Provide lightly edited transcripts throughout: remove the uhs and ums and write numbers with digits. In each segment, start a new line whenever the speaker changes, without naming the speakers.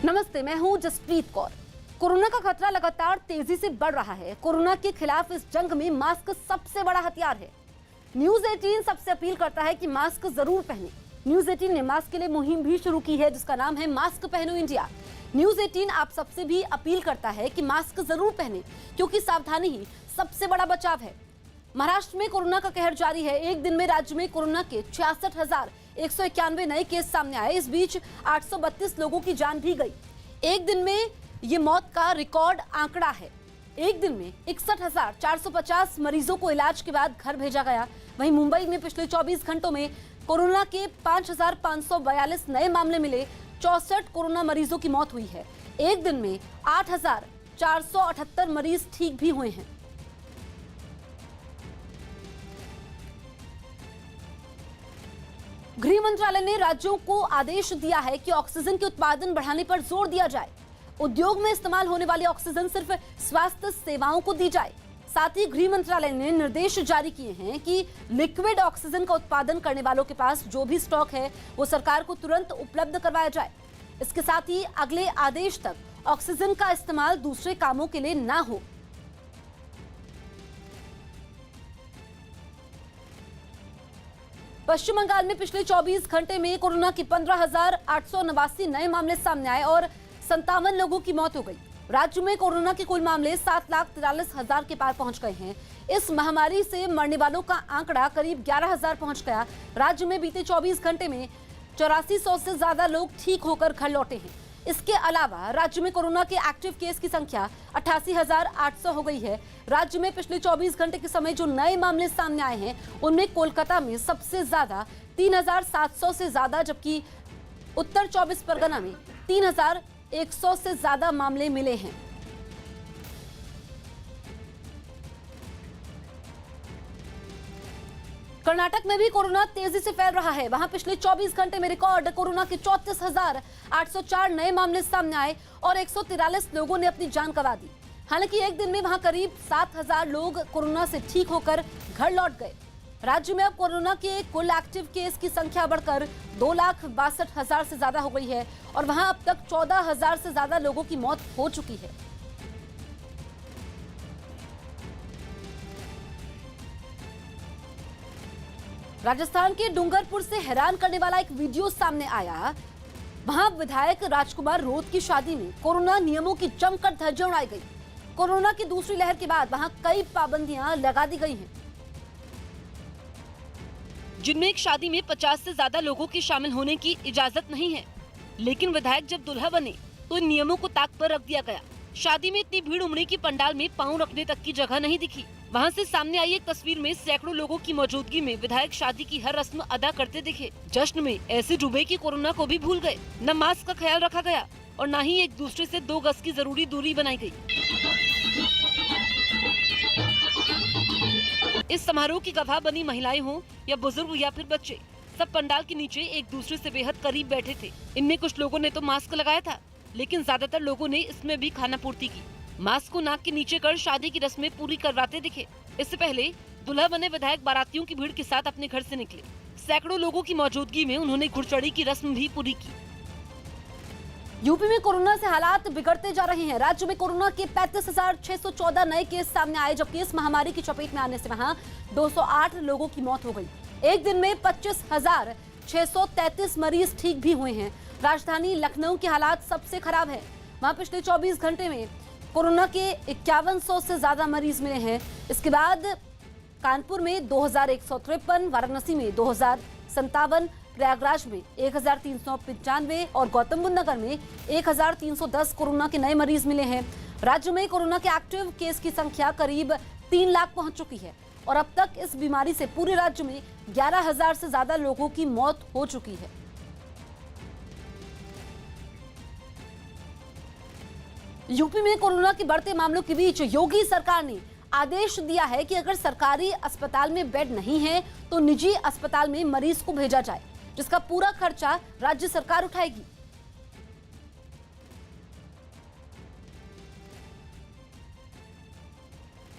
नमस्ते, मैं हूं जसप्रीत कौर। कोरोना का खतरा लगातार तेजी से बढ़ रहा है। कोरोना के खिलाफ इस जंग में मास्क सबसे बड़ा हथियार है। न्यूज 18 सबसे अपील करता है कि मास्क जरूर पहने। न्यूज 18 ने मास्क के लिए मुहिम भी शुरू की है जिसका नाम है मास्क पहनो इंडिया। न्यूज 18 आप सबसे भी अपील करता है कि मास्क जरूर पहने क्योंकि सावधानी ही सबसे बड़ा बचाव है। महाराष्ट्र में कोरोना का कहर जारी है। एक दिन में राज्य में कोरोना के 66,191 नए केस सामने आए। इस बीच 832 लोगों की जान भी गई। एक दिन में ये मौत का रिकॉर्ड आंकड़ा है। एक दिन में 61,450 मरीजों को इलाज के बाद घर भेजा गया। वहीं मुंबई में पिछले 24 घंटों में कोरोना के 5,542 नए मामले मिले। 64 कोरोना मरीजों की मौत हुई है। एक दिन में 8,478 मरीज ठीक भी हुए हैं। गृह मंत्रालय ने राज्यों को आदेश दिया है कि ऑक्सीजन के उत्पादन बढ़ाने पर जोर दिया जाए। उद्योग में इस्तेमाल होने वाली ऑक्सीजन सिर्फ स्वास्थ्य सेवाओं को दी जाए। साथ ही गृह मंत्रालय ने निर्देश जारी किए हैं कि लिक्विड ऑक्सीजन का उत्पादन करने वालों के पास जो भी स्टॉक है वो सरकार को तुरंत उपलब्ध करवाया जाए। इसके साथ ही अगले आदेश तक ऑक्सीजन का इस्तेमाल दूसरे कामों के लिए ना हो। पश्चिम बंगाल में पिछले 24 घंटे में कोरोना के 15,889 नए मामले सामने आए और 57 लोगों की मौत हो गई। राज्य में कोरोना के कुल मामले 7,43,000 के पार पहुंच गए हैं। इस महामारी से मरने वालों का आंकड़ा करीब 11,000 पहुंच गया। राज्य में बीते 24 घंटे में 8400 से ज्यादा लोग ठीक होकर घर लौटे हैं। इसके अलावा राज्य में कोरोना के एक्टिव केस की संख्या 88,800 हो गई है। राज्य में पिछले 24 घंटे के समय जो नए मामले सामने आए हैं उनमें कोलकाता में सबसे ज्यादा 3,700 से ज्यादा, जबकि उत्तर 24 परगना में 3,100 से ज्यादा मामले मिले हैं। कर्नाटक में भी कोरोना तेजी से फैल रहा है। वहां पिछले 24 घंटे में रिकॉर्ड कोरोना के 34,804 नए मामले सामने आए और 143 लोगों ने अपनी जान गंवा दी। हालांकि एक दिन में वहां करीब 7,000 लोग कोरोना से ठीक होकर घर लौट गए। राज्य में अब कोरोना के कुल एक्टिव केस की संख्या बढ़कर 2,62,000 से ज्यादा हो गई है और वहां अब तक 14,000 से ज्यादा लोगों की मौत हो चुकी है। राजस्थान के डूंगरपुर से हैरान करने वाला एक वीडियो सामने आया। वहां विधायक राजकुमार रोत की शादी में कोरोना नियमों की जमकर धज्जियां उड़ाई गई। कोरोना की दूसरी लहर के बाद वहां कई पाबंदियां लगा दी गई हैं, जिनमें एक शादी में 50 से ज्यादा लोगों के शामिल होने की इजाजत नहीं है। लेकिन विधायक जब दुल्हा बने तो इन नियमों को ताक पर रख दिया गया। शादी में इतनी भीड़ उमड़ी कि पंडाल में पांव रखने तक की जगह नहीं दिखी। वहां से सामने आई एक तस्वीर में सैकड़ों लोगों की मौजूदगी में विधायक शादी की हर रस्म अदा करते दिखे। जश्न में ऐसे डूबे कि कोरोना को भी भूल गए। न मास्क का ख्याल रखा गया और न ही एक दूसरे से 2 गज की जरूरी दूरी बनाई गई। इस समारोह की गवाह बनी महिलाएं हों या बुजुर्ग या फिर बच्चे, सब पंडाल के नीचे एक दूसरे से बेहद करीब बैठे थे। इनमें कुछ लोगों ने तो मास्क लगाया था, लेकिन ज्यादातर लोगों ने इसमें भी खाना पूर्ति की। मास्क को नाक के नीचे कर शादी की रस्में पूरी करवाते दिखे। इससे पहले दुल्हा बने विधायक बारातियों की भीड़ के साथ अपने घर से निकले। सैकड़ों लोगों की मौजूदगी में उन्होंने घुड़चढ़ी की रस्म भी पूरी की। यूपी में कोरोना से हालात बिगड़ते जा रहे हैं। राज्य में कोरोना के 35,614 नए केस सामने आए, जबकि इस महामारी की चपेट में आने से वहां 208 लोगों की मौत हो गई। एक दिन में 25,633 मरीज ठीक भी हुए हैं। राजधानी लखनऊ के हालात सबसे खराब है। वहां पिछले 24 घंटे में कोरोना के 5100 से ज्यादा मरीज मिले हैं। इसके बाद कानपुर में 2,153, वाराणसी में 2,057, प्रयागराज में 1,395 और गौतम बुद्ध नगर में 1,310 कोरोना के नए मरीज मिले हैं। राज्य में कोरोना के एक्टिव केस की संख्या करीब 3 लाख पहुंच चुकी है और अब तक इस बीमारी से पूरे राज्य में 11,000 से ज्यादा लोगों की मौत हो चुकी है। यूपी में कोरोना के बढ़ते मामलों के बीच योगी सरकार ने आदेश दिया है कि अगर सरकारी अस्पताल में बेड नहीं है तो निजी अस्पताल में मरीज को भेजा जाए, जिसका पूरा खर्चा राज्य सरकार उठाएगी।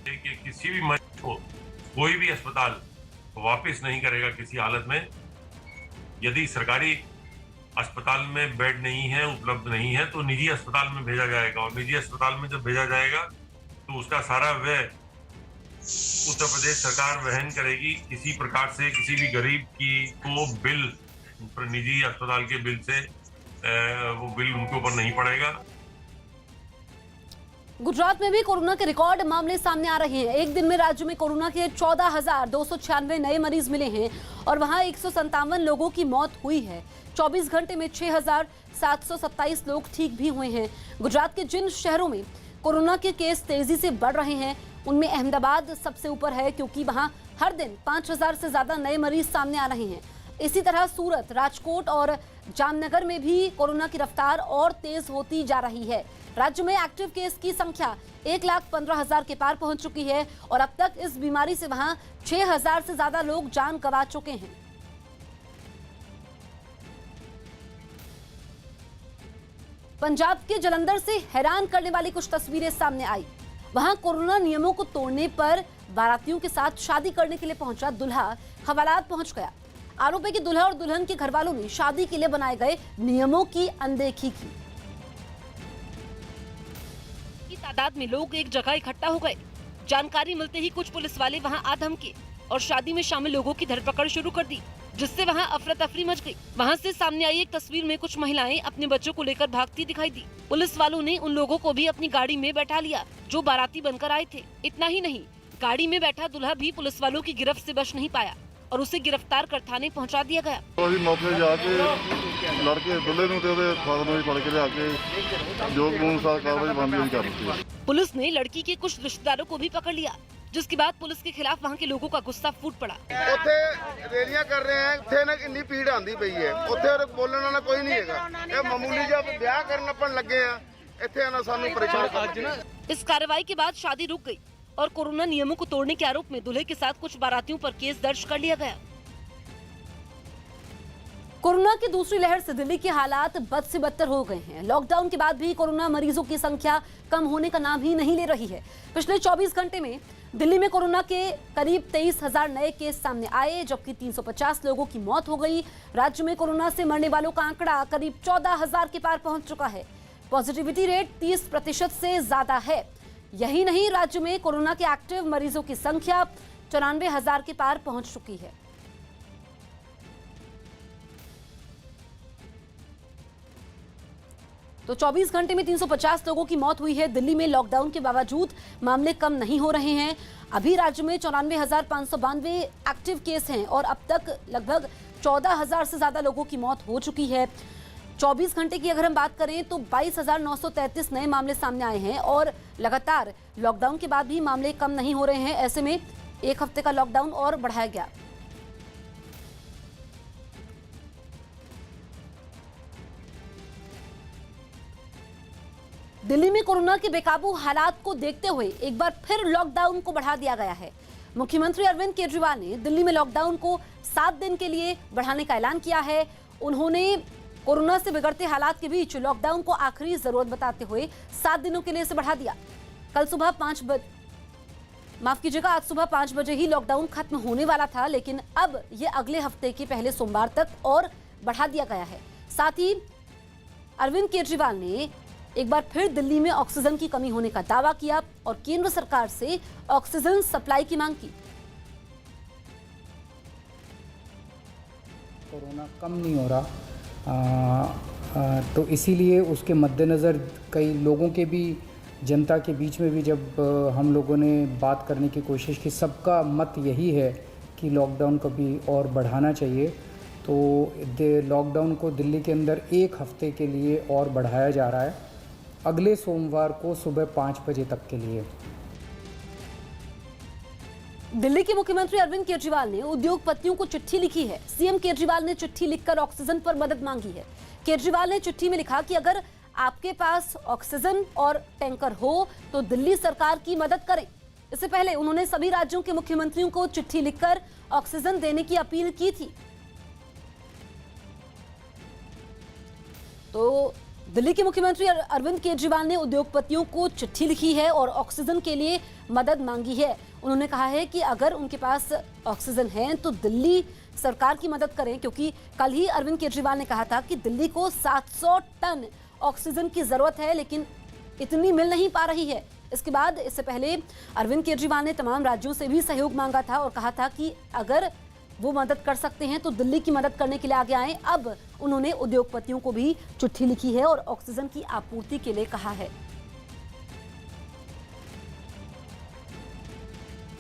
कि किसी भी मरीज को कोई भी अस्पताल वापस नहीं करेगा किसी हालत में। यदि सरकारी अस्पताल में बेड नहीं है, उपलब्ध नहीं है, तो निजी अस्पताल में भेजा जाएगा। और निजी अस्पताल में जब भेजा जाएगा तो उसका सारा व्यय उत्तर प्रदेश सरकार वहन करेगी। किसी प्रकार से किसी भी गरीब की को बिल निजी अस्पताल के बिल से वो बिल उनके ऊपर नहीं पड़ेगा।
गुजरात में भी कोरोना के रिकॉर्ड मामले सामने आ रहे हैं। एक दिन में राज्य में कोरोना के 14,296 नए मरीज मिले हैं और वहां 157 लोगों की मौत हुई है। 24 घंटे में 6,727 लोग ठीक भी हुए हैं। गुजरात के जिन शहरों में कोरोना के केस तेजी से बढ़ रहे हैं उनमें अहमदाबाद सबसे ऊपर है, क्योंकि वहां हर दिन 5,000 से ज्यादा नए मरीज सामने आ रहे हैं। इसी तरह सूरत, राजकोट और जामनगर में भी कोरोना की रफ्तार और तेज होती जा रही है। राज्य में एक्टिव केस की संख्या 1,15,000 के पार पहुंच चुकी है और अब तक इस बीमारी से वहां 6,000 से ज्यादा लोग जान गंवा चुके हैं। पंजाब के जालंधर से हैरान करने वाली कुछ तस्वीरें सामने आई। वहां कोरोना नियमों को तोड़ने पर बारातियों के साथ शादी करने के लिए पहुंचा दूल्हा हवालात पहुंच गया। आरोप है कि दूल्हा और दुल्हन के घर वालों ने शादी के लिए बनाए गए नियमों की अनदेखी की। तादाद में लोग एक जगह इकट्ठा हो गए। जानकारी मिलते ही कुछ पुलिस वाले वहां आ धमके और शादी में शामिल लोगों की धरपकड़ शुरू कर दी, जिससे वहां अफरा तफरी मच गई। वहां से सामने आई एक तस्वीर में कुछ महिलाएं अपने बच्चों को लेकर भागती दिखाई दी। पुलिस वालों ने उन लोगों को भी अपनी गाड़ी में बैठा लिया जो बाराती बनकर आए थे। इतना ही नहीं, गाड़ी में बैठा दूल्हा भी पुलिस वालों की गिरफ्त से बच नहीं पाया और उसे गिरफ्तार कर थाने पहुंचा दिया गया।
मौके जाके लड़के दूल्हे ਨੂੰ ਤੇ ਉਹਦੇ ਫਾਦਰ ਨੂੰ ਫੜ ਕੇ ਲਿਆ ਕੇ ਜੋ ਕਾਨੂੰਨ ਅਨੁਸਾਰ कार्रवाई बनती कर रही है।
पुलिस ने लड़की के कुछ रिश्तेदारों को भी पकड़ लिया, जिसके बाद पुलिस के खिलाफ वहां के लोगों का गुस्सा फूट पड़ा।
ਉੱਥੇ ਰੇਲੀਆਂ ਕਰ ਰਹੇ हैं, ਉੱਥੇ ਨਾ ਇੰਨੀ ਭੀੜ ਆਂਦੀ ਪਈ ਹੈ, ਉੱਥੇ और ਬੋਲਣ ਵਾਲਾ ਕੋਈ ਨਹੀਂ ਹੈਗਾ। ਇਹ ਮਾਮੂਲੀ ਜਿਹਾ ਵਿਆਹ ਕਰਨ ਲੱਪਣ ਲੱਗੇ ਆ, ਇੱਥੇ ਆਣਾ ਸਾਨੂੰ ਪਰੇशान करना।
इस कार्रवाई के बाद शादी रुक गई और कोरोना नियमों को तोड़ने के आरोप में दूल्हे के साथ कुछ बारातियों पर केस दर्ज कर लिया गया। कोरोना की दूसरी लहर से दिल्ली के हालात बद से बदतर हो गए हैं। लॉकडाउन के बाद भी कोरोना मरीजों की संख्या कम होने का नाम ही नहीं ले रही है। पिछले 24 घंटे में दिल्ली में कोरोना के करीब 23,000 नए केस सामने आए, जबकि 350 लोगों की मौत हो गई। राज्य में कोरोना से मरने वालों का आंकड़ा करीब 14,000 के पार पहुंच चुका है। पॉजिटिविटी रेट 30% से ज्यादा है। यही नहीं, राज्य में कोरोना के एक्टिव मरीजों की संख्या 94,000 के पार पहुंच चुकी है। तो 24 घंटे में 350 लोगों की मौत हुई है। दिल्ली में लॉकडाउन के बावजूद मामले कम नहीं हो रहे हैं। अभी राज्य में 94,592 एक्टिव केस हैं और अब तक लगभग 14,000 से ज्यादा लोगों की मौत हो चुकी है। 24 घंटे की अगर हम बात करें तो 22,933 नए मामले सामने आए हैं और लगातार लॉकडाउन के बाद भी मामले कम नहीं हो रहे हैं। ऐसे में एक हफ्ते का लॉकडाउन और बढ़ाया गया। दिल्ली में कोरोना के बेकाबू हालात को देखते हुए एक बार फिर लॉकडाउन को बढ़ा दिया गया है। मुख्यमंत्री अरविंद केजरीवाल ने दिल्ली में लॉकडाउन को 7 दिन के लिए बढ़ाने का ऐलान किया है। उन्होंने कोरोना से बिगड़ते हालात के बीच लॉकडाउन को आखिरी जरूरत बताते हुए 7 दिनों के लिए इसे बढ़ा दिया। कल सुबह 5 बजे, माफ कीजिएगा, आज सुबह 5 बजे ही लॉकडाउन खत्म होने वाला था, लेकिन अब ये अगले हफ्ते के पहले सोमवार तक और बढ़ा दिया गया है। साथ ही अरविंद केजरीवाल ने एक बार फिर दिल्ली में ऑक्सीजन की कमी होने का दावा किया और केंद्र सरकार से ऑक्सीजन सप्लाई की मांग की।
कोरोना कम नहीं हो रहा, तो इसीलिए उसके मद्देनज़र कई लोगों के भी, जनता के बीच में भी जब हम लोगों ने बात करने की कोशिश की, सबका मत यही है कि लॉकडाउन को भी और बढ़ाना चाहिए। तो लॉकडाउन को दिल्ली के अंदर एक हफ्ते के लिए और बढ़ाया जा रहा है, अगले सोमवार को सुबह 5 बजे तक के लिए।
दिल्ली के मुख्यमंत्री अरविंद केजरीवाल ने उद्योगपतियों को चिट्ठी लिखी है। सीएम केजरीवाल ने चिट्ठी लिखकर ऑक्सीजन पर मदद मांगी है। केजरीवाल ने चिट्ठी में लिखा कि अगर आपके पास ऑक्सीजन और टैंकर हो तो दिल्ली सरकार की मदद करें। इससे पहले उन्होंने सभी राज्यों के मुख्यमंत्रियों को चिट्ठी लिखकर ऑक्सीजन देने की अपील की थी। तो दिल्ली के मुख्यमंत्री अरविंद केजरीवाल ने उद्योगपतियों को चिट्ठी लिखी है और ऑक्सीजन के लिए मदद मांगी है। उन्होंने कहा है कि अगर उनके पास ऑक्सीजन है तो दिल्ली सरकार की मदद करें, क्योंकि कल ही अरविंद केजरीवाल ने कहा था कि दिल्ली को 700 टन ऑक्सीजन की जरूरत है, लेकिन इतनी मिल नहीं पा रही है। इससे पहले अरविंद केजरीवाल ने तमाम राज्यों से भी सहयोग मांगा था और कहा था कि अगर वो मदद कर सकते हैं तो दिल्ली की मदद करने के लिए आगे आएं। अब उन्होंने उद्योगपतियों को भी चिट्ठी लिखी है और ऑक्सीजन की आपूर्ति के लिए कहा है।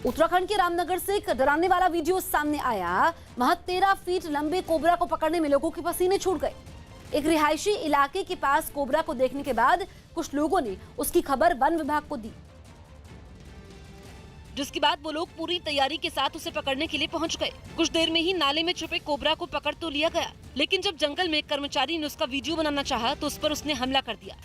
उत्तराखंड के रामनगर से एक डराने वाला वीडियो सामने आया। वहां 13 फीट लंबे कोबरा को पकड़ने में लोगों के पसीने छूट गए। एक रिहायशी इलाके के पास कोबरा को देखने के बाद कुछ लोगों ने उसकी खबर वन विभाग को दी, जिसके बाद वो लोग पूरी तैयारी के साथ उसे पकड़ने के लिए पहुंच गए। कुछ देर में ही नाले में छुपे कोबरा को पकड़ तो लिया गया, लेकिन जब जंगल में एक कर्मचारी ने उसका वीडियो बनाना चाहा तो उस पर उसने हमला कर दिया।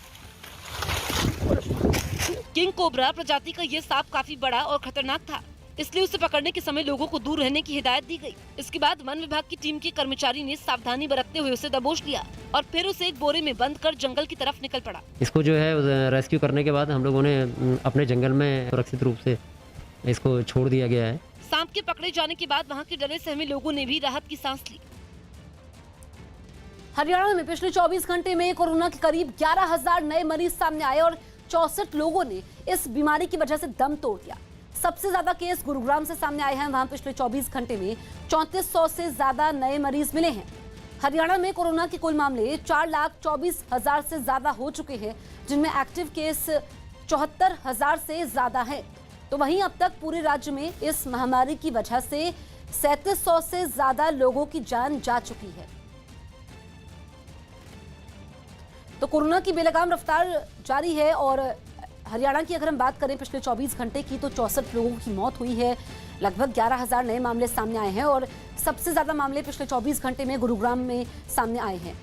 किंग कोबरा प्रजाति का ये सांप काफी बड़ा और खतरनाक था, इसलिए उसे पकड़ने के समय लोगों को दूर रहने की हिदायत दी गई। इसके बाद वन विभाग की टीम के कर्मचारी ने सावधानी बरतते हुए उसे दबोच लिया और फिर उसे एक बोरे में बंद कर जंगल की तरफ निकल पड़ा।
इसको जो है रेस्क्यू करने के बाद हम लोगों ने अपने जंगल में सुरक्षित रूप से इसको छोड़ दिया गया है।
सांप के पकड़े जाने के बाद वहां के डरे सहमे लोगों ने भी राहत की सांस ली। हरियाणा में पिछले 24 घंटे में कोरोना के करीब 11,000 नए मरीज सामने आए और 64 लोगों ने इस बीमारी की वजह से दम तोड़ दिया। सबसे ज्यादा केस गुरुग्राम से सामने आए हैं। वहां पिछले 24 घंटे में 3400 से ज्यादा नए मरीज मिले हैं। हरियाणा में कोरोना के कुल मामले 4,24,000 से ज्यादा हो चुके हैं, जिनमें एक्टिव केस 74,000 से ज्यादा है। तो वहीं अब तक पूरे राज्य में इस महामारी की वजह से 3700 से ज्यादा लोगों की जान जा चुकी है। तो कोरोना की बेलगाम रफ्तार जारी है और हरियाणा की अगर हम बात करें पिछले 24 घंटे की तो 64 लोगों की मौत हुई है। लगभग 11,000 नए मामले सामने आए हैं और सबसे ज्यादा मामले पिछले 24 घंटे में गुरुग्राम में सामने आए हैं।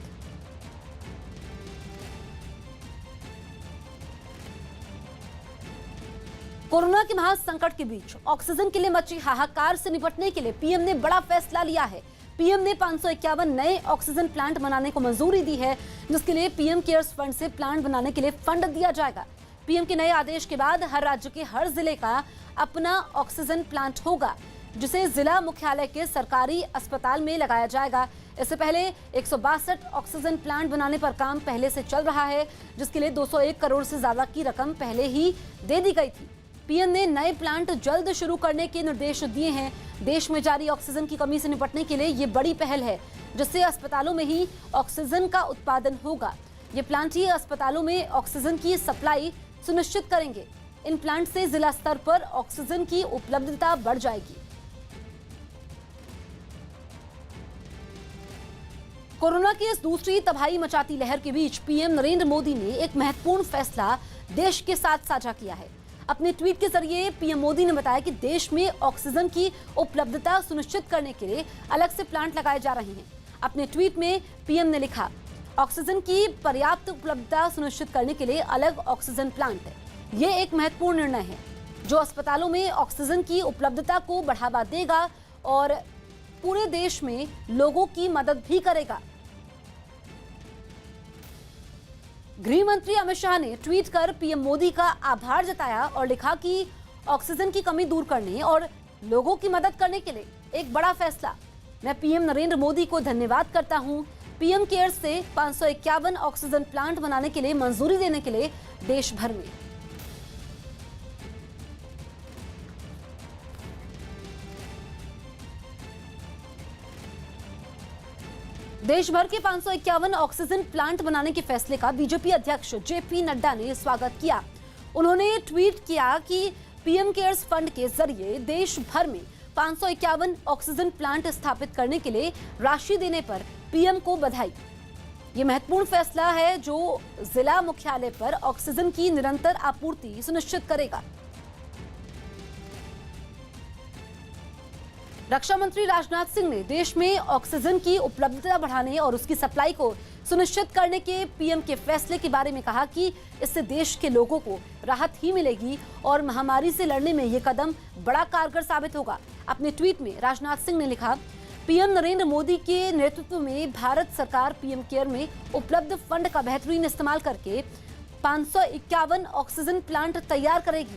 कोरोना के महासंकट के बीच ऑक्सीजन के लिए मची हाहाकार से निपटने के लिए पीएम ने बड़ा फैसला लिया है। पीएम ने 551 नए ऑक्सीजन प्लांट बनाने को मंजूरी दी है, जिसके लिए पीएम केयर्स फंड से प्लांट बनाने के लिए फंड दिया जाएगा। पीएम के नए आदेश के बाद हर राज्य के हर जिले का अपना ऑक्सीजन प्लांट होगा, जिसे जिला मुख्यालय के सरकारी अस्पताल में लगाया जाएगा। इससे पहले 162 ऑक्सीजन प्लांट बनाने पर काम पहले से चल रहा है, जिसके लिए 201 करोड़ से ज्यादा की रकम पहले ही दे दी गई थी। पीएम ने नए प्लांट जल्द शुरू करने के निर्देश दिए हैं। देश में जारी ऑक्सीजन की कमी से निपटने के लिए ये बड़ी पहल है, जिससे अस्पतालों में ही ऑक्सीजन का उत्पादन होगा। ये प्लांट ही अस्पतालों में ऑक्सीजन की सप्लाई सुनिश्चित करेंगे। इन प्लांट से जिला स्तर पर ऑक्सीजन की उपलब्धता बढ़ जाएगी। कोरोना की इस दूसरी तबाही मचाती लहर के बीच पीएम नरेंद्र मोदी ने एक महत्वपूर्ण फैसला देश के साथ साझा किया है। अपने ट्वीट के जरिए पीएम मोदी ने बताया कि देश में ऑक्सीजन की उपलब्धता सुनिश्चित करने के लिए अलग से प्लांट लगाए जा रहे हैं। अपने ट्वीट में पीएम ने लिखा, ऑक्सीजन की पर्याप्त उपलब्धता सुनिश्चित करने के लिए अलग ऑक्सीजन प्लांट है। ये एक महत्वपूर्ण निर्णय है जो अस्पतालों में ऑक्सीजन की उपलब्धता को बढ़ावा देगा और पूरे देश में लोगों की मदद भी करेगा। गृह मंत्री अमित शाह ने ट्वीट कर पीएम मोदी का आभार जताया और लिखा कि ऑक्सीजन की कमी दूर करने और लोगों की मदद करने के लिए एक बड़ा फैसला। मैं पीएम नरेंद्र मोदी को धन्यवाद करता हूं। पीएम केयर्स से 551 ऑक्सीजन प्लांट बनाने के लिए मंजूरी देने के लिए देश भर में देश भर के 551 ऑक्सीजन प्लांट बनाने के फैसले का बीजेपी अध्यक्ष जेपी नड्डा ने स्वागत किया। उन्होंने ट्वीट किया कि पीएम केयर्स फंड के जरिए देश भर में 551 ऑक्सीजन प्लांट स्थापित करने के लिए राशि देने पर पीएम को बधाई। ये महत्वपूर्ण फैसला है जो जिला मुख्यालय पर ऑक्सीजन की निरंतर आपूर्ति सुनिश्चित करेगा। रक्षा मंत्री राजनाथ सिंह ने देश में ऑक्सीजन की उपलब्धता बढ़ाने और उसकी सप्लाई को सुनिश्चित करने के पीएम के फैसले के बारे में कहा कि इससे देश के लोगों को राहत ही मिलेगी और महामारी से लड़ने में ये कदम बड़ा कारगर साबित होगा। अपने ट्वीट में राजनाथ सिंह ने लिखा, पीएम नरेंद्र मोदी के नेतृत्व में भारत सरकार पीएम केयर में उपलब्ध फंड का बेहतरीन इस्तेमाल करके 551 ऑक्सीजन प्लांट तैयार करेगी।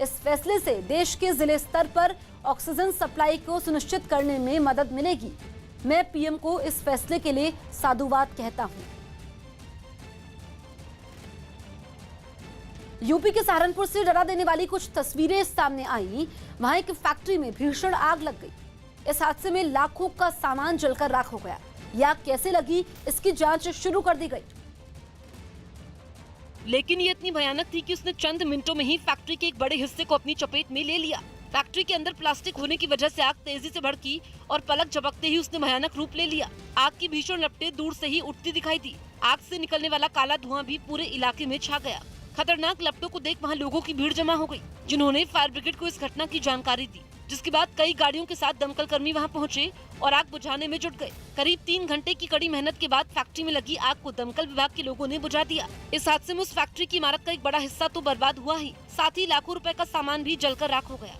इस फैसले से देश के जिले स्तर पर ऑक्सीजन सप्लाई को सुनिश्चित करने में मदद मिलेगी। मैं पीएम को इस फैसले के लिए साधुवाद कहता हूं। यूपी के सहारनपुर से डरा देने वाली कुछ तस्वीरें सामने आई। वहां एक फैक्ट्री में भीषण आग लग गई। इस हादसे में लाखों का सामान जलकर राख हो गया। यह आग कैसे लगी, इसकी जांच शुरू कर दी गई।
लेकिन ये इतनी भयानक थी कि उसने चंद मिनटों में ही फैक्ट्री के एक बड़े हिस्से को अपनी चपेट में ले लिया। फैक्ट्री के अंदर प्लास्टिक होने की वजह से आग तेजी से भड़की और पलक झपकते ही उसने भयानक रूप ले लिया। आग की भीषण लपटें दूर से ही उठती दिखाई दी। आग से निकलने वाला काला धुआं भी पूरे इलाके में छा गया। खतरनाक लपटों को देख वहां लोगों की भीड़ जमा हो गई, जिन्होंने फायर ब्रिगेड को इस घटना की जानकारी दी, जिसके बाद कई गाड़ियों के साथ दमकल कर्मी वहां पहुंचे और आग बुझाने में जुट गए। करीब 3 घंटे की कड़ी मेहनत के बाद फैक्ट्री में लगी आग को दमकल विभाग के लोगों ने बुझा दिया। इस हादसे में उस फैक्ट्री की इमारत का एक बड़ा हिस्सा तो बर्बाद हुआ ही, साथ ही लाखों रुपए का सामान भी जलकर राख हो गया।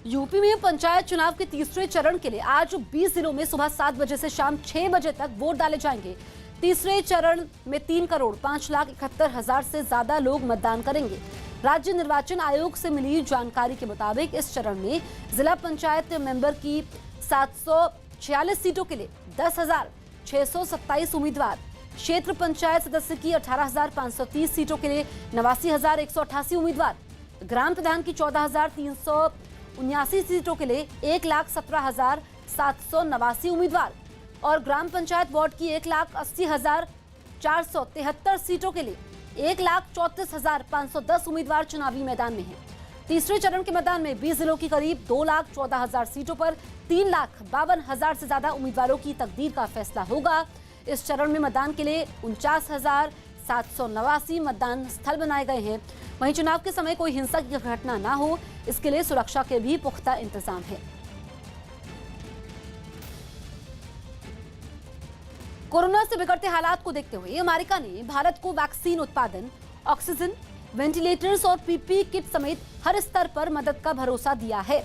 यूपी में पंचायत चुनाव के तीसरे चरण के लिए आज 20 जिलों में सुबह 7 बजे से शाम 6 बजे तक वोट डाले जाएंगे। तीसरे चरण में 3,05,71,000 से ज्यादा लोग मतदान करेंगे। राज्य निर्वाचन आयोग से मिली जानकारी के मुताबिक इस चरण में जिला पंचायत मेंबर की 746 सीटों के लिए 10,627 उम्मीदवार, क्षेत्र पंचायत सदस्य की 18,530 सीटों के लिए 89,188 उम्मीदवार, ग्राम प्रधान की 14,379 सीटों के लिए 1,17,789 उम्मीदवार और ग्राम पंचायत वार्ड की 1,80,473 सीटों के लिए 1,34,510 उम्मीदवार चुनावी मैदान में हैं। तीसरे चरण के मैदान में 20 जिलों की करीब 2,14,000 सीटों पर 3,52,000 से ज्यादा उम्मीदवारों की तकदीर का फैसला होगा। इस चरण में मतदान के लिए 49,789 मतदान स्थल बनाए गए हैं। वहीं चुनाव के समय कोई हिंसा की घटना ना हो, इसके लिए सुरक्षा के भी पुख्ता इंतजाम है। कोरोना से बिगड़ते हालात को देखते हुए अमेरिका ने भारत को वैक्सीन उत्पादन, ऑक्सीजन, वेंटिलेटर्स और पीपीई किट समेत हर स्तर पर मदद का भरोसा दिया है।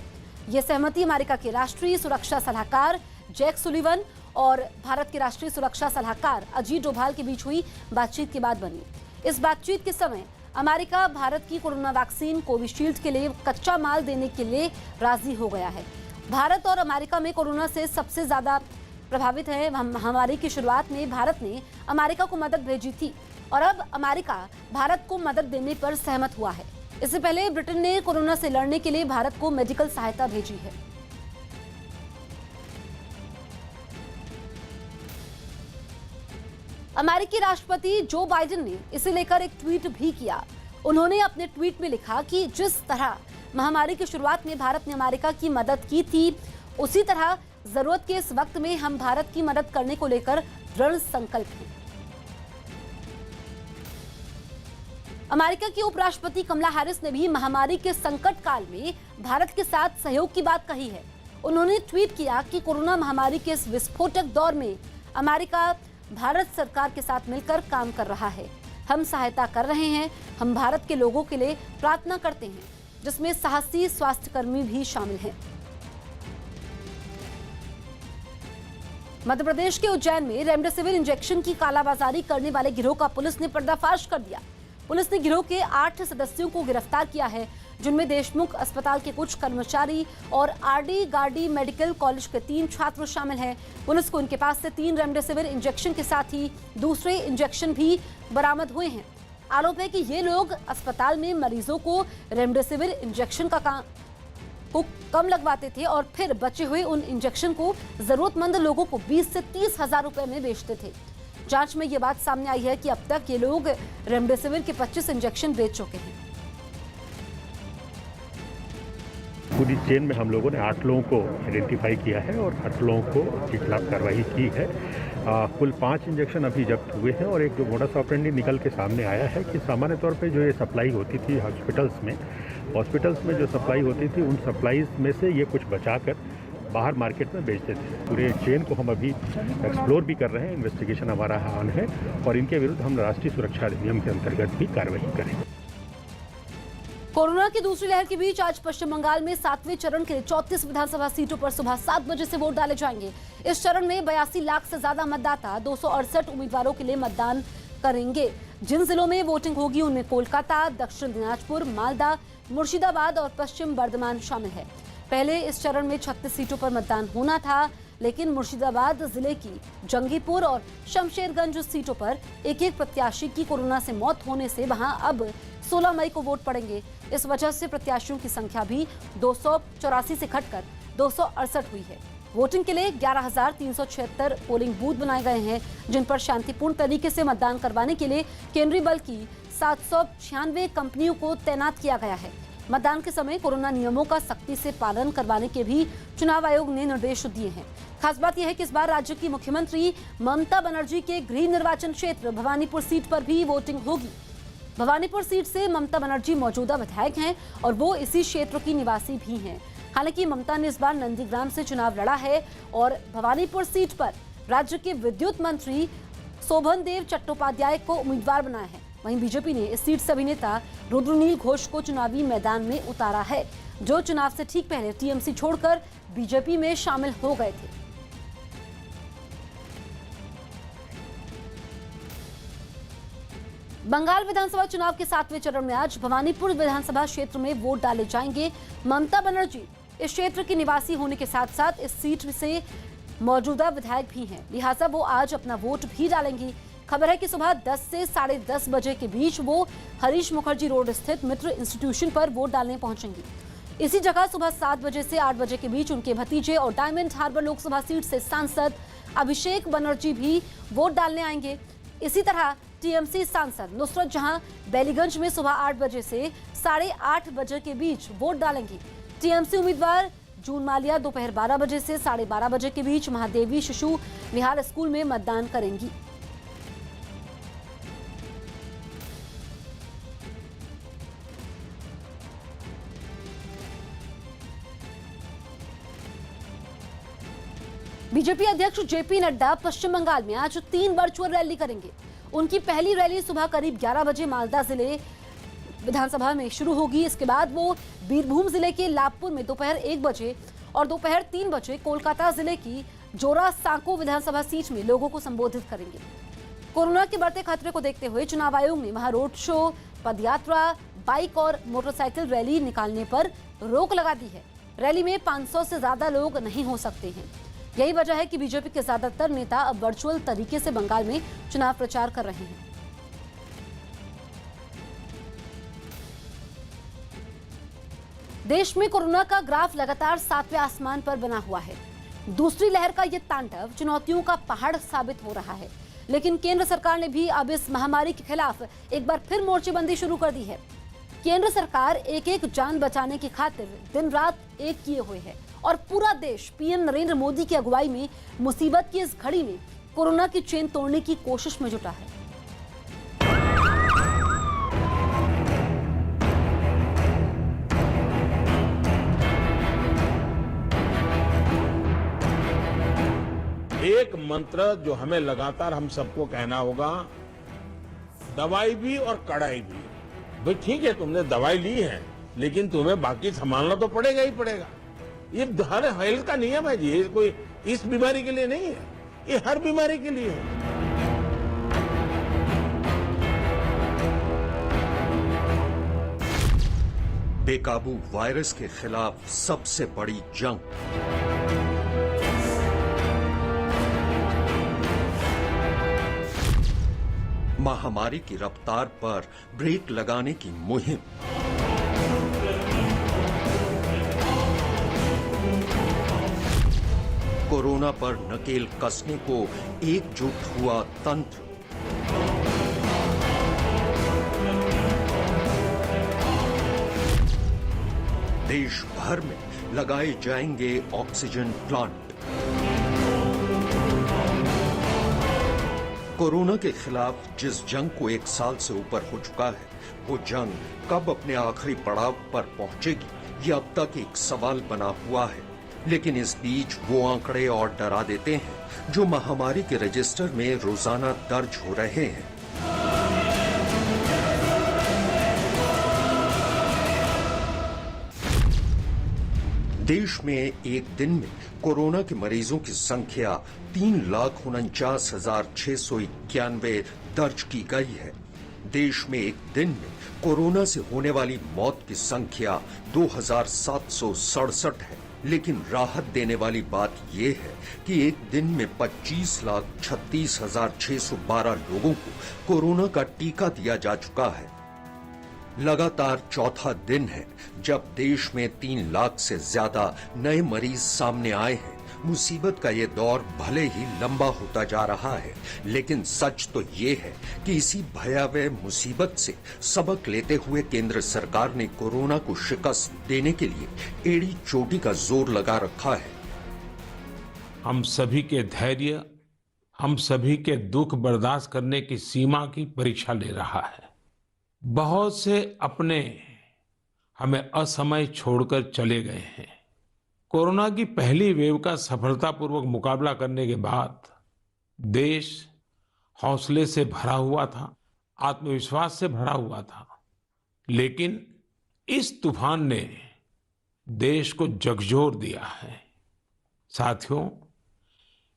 यह सहमति अमेरिका के राष्ट्रीय सुरक्षा सलाहकार जैक सुलिवन और भारत के राष्ट्रीय सुरक्षा सलाहकार अजीत डोभाल के बीच हुई बातचीत के बाद बनी। इस बातचीत के समय अमेरिका भारत की कोरोना वैक्सीन कोविशील्ड के लिए कच्चा माल देने के लिए राजी हो गया है। भारत और अमेरिका में कोरोना से सबसे ज्यादा प्रभावित है। महामारी की शुरुआत में भारत ने अमेरिका को मदद भेजी थी और अब अमेरिका भारत को मदद देने पर सहमत हुआ है। इससे पहले ब्रिटेन ने कोरोना से लड़ने के लिए भारत को मेडिकल सहायता भेजी है। अमेरिकी राष्ट्रपति जो बाइडेन ने इसे लेकर एक ट्वीट भी किया। उन्होंने अपने ट्वीट में लिखा कि जिस तरह महामारी की शुरुआत में भारत ने अमेरिका की मदद की थी, उसी तरह जरूरत के इस वक्त में हम भारत की मदद करने को लेकर दृढ़ संकल्प हैं। अमेरिका की उपराष्ट्रपति कमला हैरिस ने भी महामारी के संकट काल में भारत के साथ सहयोग की बात कही है। उन्होंने ट्वीट किया कि कोरोना महामारी के इस विस्फोटक दौर में अमेरिका भारत सरकार के साथ मिलकर काम कर रहा है। हम सहायता कर रहे हैं। हम भारत के लोगों के लिए प्रार्थना करते हैं, जिसमें साहसी स्वास्थ्यकर्मी भी शामिल हैं। मध्य प्रदेश के उज्जैन में रेमडेसिविर इंजेक्शन की कालाबाजारी करने वाले गिरोह का पुलिस ने पर्दाफाश कर दिया। पुलिस ने गिरोह के 8 सदस्यों को गिरफ्तार किया है, जिनमें देशमुख अस्पताल के कुछ कर्मचारी और आरडी गार्डी मेडिकल कॉलेज के 3 छात्र शामिल हैं। पुलिस को इनके पास से 3 रेमडेसिविर इंजेक्शन के साथ ही दूसरे इंजेक्शन भी बरामद हुए हैं। आरोप है कि ये लोग अस्पताल में मरीजों को रेमडेसिविर इंजेक्शन को कम लगवाते थे और फिर बचे हुए उन इंजेक्शन को जरूरतमंद लोगों को 20 से 30 हजार रुपए में बेचते थे। जांच में ये बात सामने आई है कि अब तक ये लोग रेमडेसिविर के 25 इंजेक्शन बेच चुके हैं।
पूरी चेन में हम लोगों ने 8 लोगों को आइडेंटिफाई किया है और 8 लोगों को के खिलाफ कार्रवाई की है। कुल 5 इंजेक्शन अभी जब्त हुए हैं और एक जो मोडस ऑपरेंडी निकल के सामने आया है कि सामान्य तौर पे जो ये सप्लाई होती थी हॉस्पिटल्स में जो सप्लाई होती थी, उन सप्लाईज में से ये कुछ बचाकर बाहर मार्केट में बेचते थे। पूरे चेन को हम अभी एक्सप्लोर भी कर रहे हैं, इन्वेस्टिगेशन हमारा ऑन है और इनके विरुद्ध हम राष्ट्रीय सुरक्षा अधिनियम के अंतर्गत भी कार्रवाई करेंगे।
कोरोना की दूसरी लहर के बीच आज पश्चिम बंगाल में 7वें चरण के 34 विधानसभा सीटों पर सुबह 7 बजे से वोट डाले जाएंगे। इस चरण में 82 लाख से ज्यादा मतदाता 268 उम्मीदवारों के लिए मतदान करेंगे। जिन जिलों में वोटिंग होगी उनमें कोलकाता, दक्षिण दिनाजपुर, मालदा, मुर्शिदाबाद और पश्चिम बर्धमान शामिल है। पहले इस चरण में 36 सीटों पर मतदान होना था, लेकिन मुर्शिदाबाद जिले की जंगीपुर और शमशेरगंज सीटों पर एक प्रत्याशी की कोरोना से मौत होने से वहां अब 16 मई को वोट पड़ेंगे। इस वजह से प्रत्याशियों की संख्या भी 284 से घटकर 268 हुई है। वोटिंग के लिए 11,376 पोलिंग बूथ बनाए गए हैं, जिन पर शांतिपूर्ण तरीके से मतदान करवाने के लिए केंद्रीय बल की 796 कंपनियों को तैनात किया गया है। मतदान के समय कोरोना नियमों का सख्ती से पालन करवाने के भी चुनाव आयोग ने निर्देश दिए हैं। खास बात यह है कि इस बार राज्य की मुख्यमंत्री ममता बनर्जी के गृह निर्वाचन क्षेत्र भवानीपुर सीट पर भी वोटिंग होगी। भवानीपुर सीट से ममता बनर्जी मौजूदा विधायक हैं और वो इसी क्षेत्र की निवासी भी हैं। हालांकि ममता ने इस बार नंदीग्राम से चुनाव लड़ा है और भवानीपुर सीट पर राज्य के विद्युत मंत्री शोभनदेव चट्टोपाध्याय को उम्मीदवार बनाया है। वहीं बीजेपी ने इस सीट से अभिनेता रुद्रनील घोष को चुनावी मैदान में उतारा है, जो चुनाव से ठीक पहले टीएमसी छोड़कर बीजेपी में शामिल हो गए थे। बंगाल विधानसभा चुनाव के 7वें चरण में आज भवानीपुर विधानसभा क्षेत्र में वोट डाले जाएंगे। ममता बनर्जी इस क्षेत्र की निवासी होने के साथ साथ इस सीट से मौजूदा विधायक भी हैं, लिहाजा वो आज अपना वोट भी डालेंगी। खबर है कि सुबह 10 से 10:30 बजे के बीच वो हरीश मुखर्जी रोड स्थित मित्र इंस्टीट्यूशन पर वोट डालने पहुंचेंगी। इसी जगह सुबह 7 बजे से 8 बजे के बीच उनके भतीजे और डायमंड हार्बर लोकसभा सीट से सांसद अभिषेक बनर्जी भी वोट डालने आएंगे। इसी तरह टीएमसी सांसद नुसरत जहां बेलीगंज में सुबह 8 बजे से 8:30 बजे के बीच वोट डालेंगी। टीएमसी उम्मीदवार जून मालिया दोपहर 12 बजे से 12:30 बजे के बीच महादेवी शिशु निहार स्कूल में मतदान करेंगी। बीजेपी अध्यक्ष जेपी नड्डा पश्चिम बंगाल में आज 3 वर्चुअल रैली करेंगे। उनकी पहली रैली सुबह करीब 11 बजे मालदा जिले विधानसभा में शुरू होगी। इसके बाद वो बीरभूम जिले के लाभपुर में दोपहर 1 बजे और दोपहर 3 बजे कोलकाता जिले की जोरा सांको विधानसभा सीट में लोगों को संबोधित करेंगे। कोरोना के बढ़ते खतरे को देखते हुए चुनाव आयोग ने वहां रोड शो, पदयात्रा, बाइक और मोटरसाइकिल रैली निकालने पर रोक लगा दी है। रैली में 500 से ज्यादा लोग नहीं हो सकते हैं। यही वजह है कि बीजेपी के ज्यादातर नेता अब वर्चुअल तरीके से बंगाल में चुनाव प्रचार कर रहे हैं। देश में कोरोना का ग्राफ लगातार 7वें आसमान पर बना हुआ है। दूसरी लहर का ये तांडव चुनौतियों का पहाड़ साबित हो रहा है, लेकिन केंद्र सरकार ने भी अब इस महामारी के खिलाफ एक बार फिर मोर्चेबंदी शुरू कर दी है। केंद्र सरकार एक जान बचाने की खातिर दिन रात एक किए हुए है और पूरा देश पीएम नरेंद्र मोदी की अगुवाई में मुसीबत की इस घड़ी में कोरोना की चेन तोड़ने की कोशिश में जुटा है।
एक मंत्र जो हमें लगातार हम सबको कहना होगा, दवाई भी और कड़ाई भी। भाई ठीक है, तुमने दवाई ली है, लेकिन तुम्हें बाकी संभालना तो पड़ेगा ही पड़ेगा। ये हर हेल्थ का नियम है जी, ये कोई इस बीमारी के लिए नहीं है, ये हर बीमारी के लिए है।
बेकाबू वायरस के खिलाफ सबसे बड़ी जंग। महामारी की रफ्तार पर ब्रेक लगाने की मुहिम। कोरोना पर नकेल कसने को एकजुट हुआ तंत्र। देश भर में लगाए जाएंगे ऑक्सीजन प्लांट। कोरोना के खिलाफ जिस जंग को 1 साल से ऊपर हो चुका है, वो जंग कब अपने आखिरी पड़ाव पर पहुंचेगी, ये अब तक एक सवाल बना हुआ है। लेकिन इस बीच वो आंकड़े और डरा देते हैं जो महामारी के रजिस्टर में रोजाना दर्ज हो रहे हैं। देश में एक दिन में कोरोना के मरीजों की संख्या 3,49,691 दर्ज की गई है। देश में एक दिन में कोरोना से होने वाली मौत की संख्या 2,767 है। लेकिन राहत देने वाली बात यह है कि एक दिन में 25,36,612 लोगों को कोरोना का टीका दिया जा चुका है। लगातार चौथा दिन है जब देश में 3 लाख से ज्यादा नए मरीज सामने आए हैं। मुसीबत का ये दौर भले ही लंबा होता जा रहा है, लेकिन सच तो ये है कि इसी भयावह मुसीबत से सबक लेते हुए केंद्र सरकार ने कोरोना को शिकस्त देने के लिए एड़ी चोटी का जोर लगा रखा है।
हम सभी के धैर्य, हम सभी के दुख बर्दाश्त करने की सीमा की परीक्षा ले रहा है। बहुत से अपने हमें असमय छोड़कर चले गए हैं। कोरोना की पहली वेव का सफलतापूर्वक मुकाबला करने के बाद देश हौसले से भरा हुआ था, आत्मविश्वास से भरा हुआ था। लेकिन इस तूफान ने देश को झकझोर दिया है। साथियों,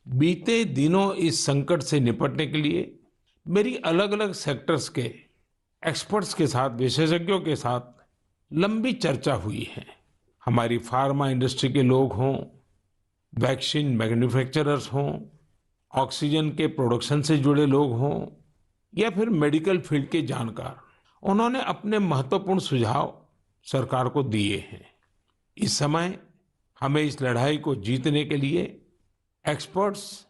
बीते दिनों इस संकट से निपटने के लिए मेरी अलग अलग सेक्टर्स के एक्सपर्ट्स के साथ, विशेषज्ञों के साथ लंबी चर्चा हुई है। हमारी फार्मा इंडस्ट्री के लोग हों, वैक्सीन मैन्युफैक्चरर्स हों, ऑक्सीजन के प्रोडक्शन से जुड़े लोग हों या फिर मेडिकल फील्ड के जानकार, उन्होंने अपने महत्वपूर्ण सुझाव सरकार को दिए हैं। इस समय हमें इस लड़ाई को जीतने के लिए एक्सपर्ट्स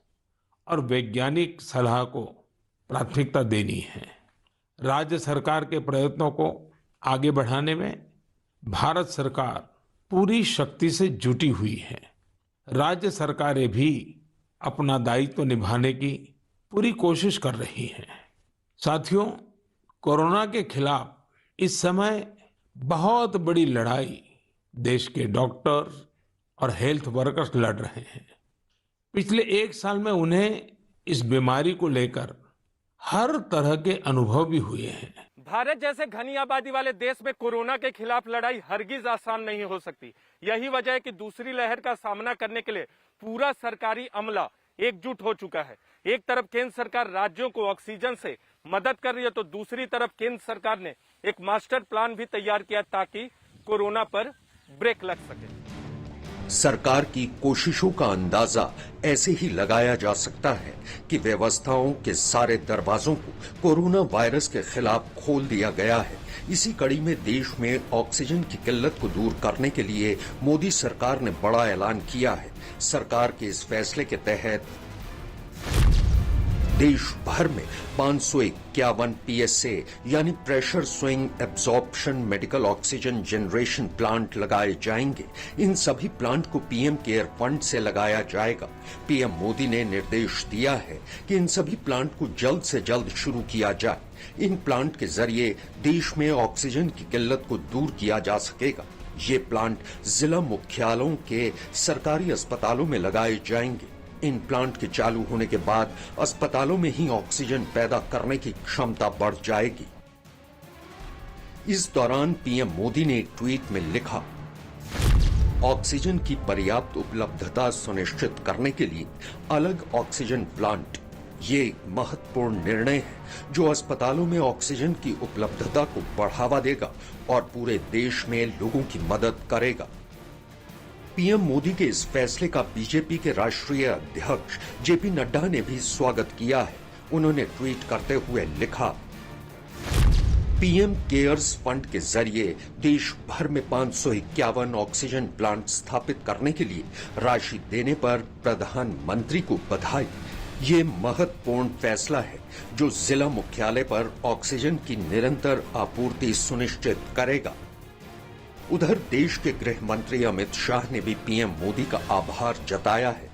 और वैज्ञानिक सलाह को प्राथमिकता देनी है। राज्य सरकार के प्रयत्नों को आगे बढ़ाने में भारत सरकार पूरी शक्ति से जुटी हुई है। राज्य सरकारें भी अपना दायित्व निभाने की पूरी कोशिश कर रही हैं। साथियों, कोरोना के खिलाफ इस समय बहुत बड़ी लड़ाई देश के डॉक्टर और हेल्थ वर्कर्स लड़ रहे हैं। पिछले 1 साल में उन्हें इस बीमारी को लेकर हर तरह के अनुभव भी हुए हैं।
भारत जैसे घनी आबादी वाले देश में कोरोना के खिलाफ लड़ाई हरगिज आसान नहीं हो सकती। यही वजह है कि दूसरी लहर का सामना करने के लिए पूरा सरकारी अमला एकजुट हो चुका है। एक तरफ केंद्र सरकार राज्यों को ऑक्सीजन से मदद कर रही है, तो दूसरी तरफ केंद्र सरकार ने एक मास्टर प्लान भी तैयार किया ताकि कोरोना पर ब्रेक लग सके।
सरकार की कोशिशों का अंदाजा ऐसे ही लगाया जा सकता है कि व्यवस्थाओं के सारे दरवाजों को कोरोना वायरस के खिलाफ खोल दिया गया है। इसी कड़ी में देश में ऑक्सीजन की किल्लत को दूर करने के लिए मोदी सरकार ने बड़ा ऐलान किया है। सरकार के इस फैसले के तहत देश भर में 551 PSA यानी pressure swing absorption medical oxygen generation plant लगाए जाएंगे। इन सभी प्लांट को पीएम केयर फंड से लगाया जाएगा। पीएम मोदी ने निर्देश दिया है कि इन सभी प्लांट को जल्द से जल्द शुरू किया जाए। इन प्लांट के जरिए देश में ऑक्सीजन की किल्लत को दूर किया जा सकेगा। ये प्लांट जिला मुख्यालयों के सरकारी अस्पतालों में लगाए जाएंगे। इन प्लांट के चालू होने के बाद अस्पतालों में ही ऑक्सीजन पैदा करने की क्षमता बढ़ जाएगी। इस दौरान पीएम मोदी ने एक ट्वीट में लिखा, ऑक्सीजन की पर्याप्त उपलब्धता सुनिश्चित करने के लिए अलग ऑक्सीजन प्लांट, ये एक महत्वपूर्ण निर्णय है जो अस्पतालों में ऑक्सीजन की उपलब्धता को बढ़ावा देगा और पूरे देश में लोगों की मदद करेगा। पीएम मोदी के इस फैसले का बीजेपी के राष्ट्रीय अध्यक्ष जेपी नड्डा ने भी स्वागत किया है। उन्होंने ट्वीट करते हुए लिखा, पीएम केयर्स फंड के जरिए देश भर में 551 ऑक्सीजन प्लांट स्थापित करने के लिए राशि देने पर प्रधानमंत्री को बधाई। ये महत्वपूर्ण फैसला है जो जिला मुख्यालय पर ऑक्सीजन की निरंतर आपूर्ति सुनिश्चित करेगा। उधर देश के गृह मंत्री अमित शाह ने भी पीएम मोदी का आभार जताया है।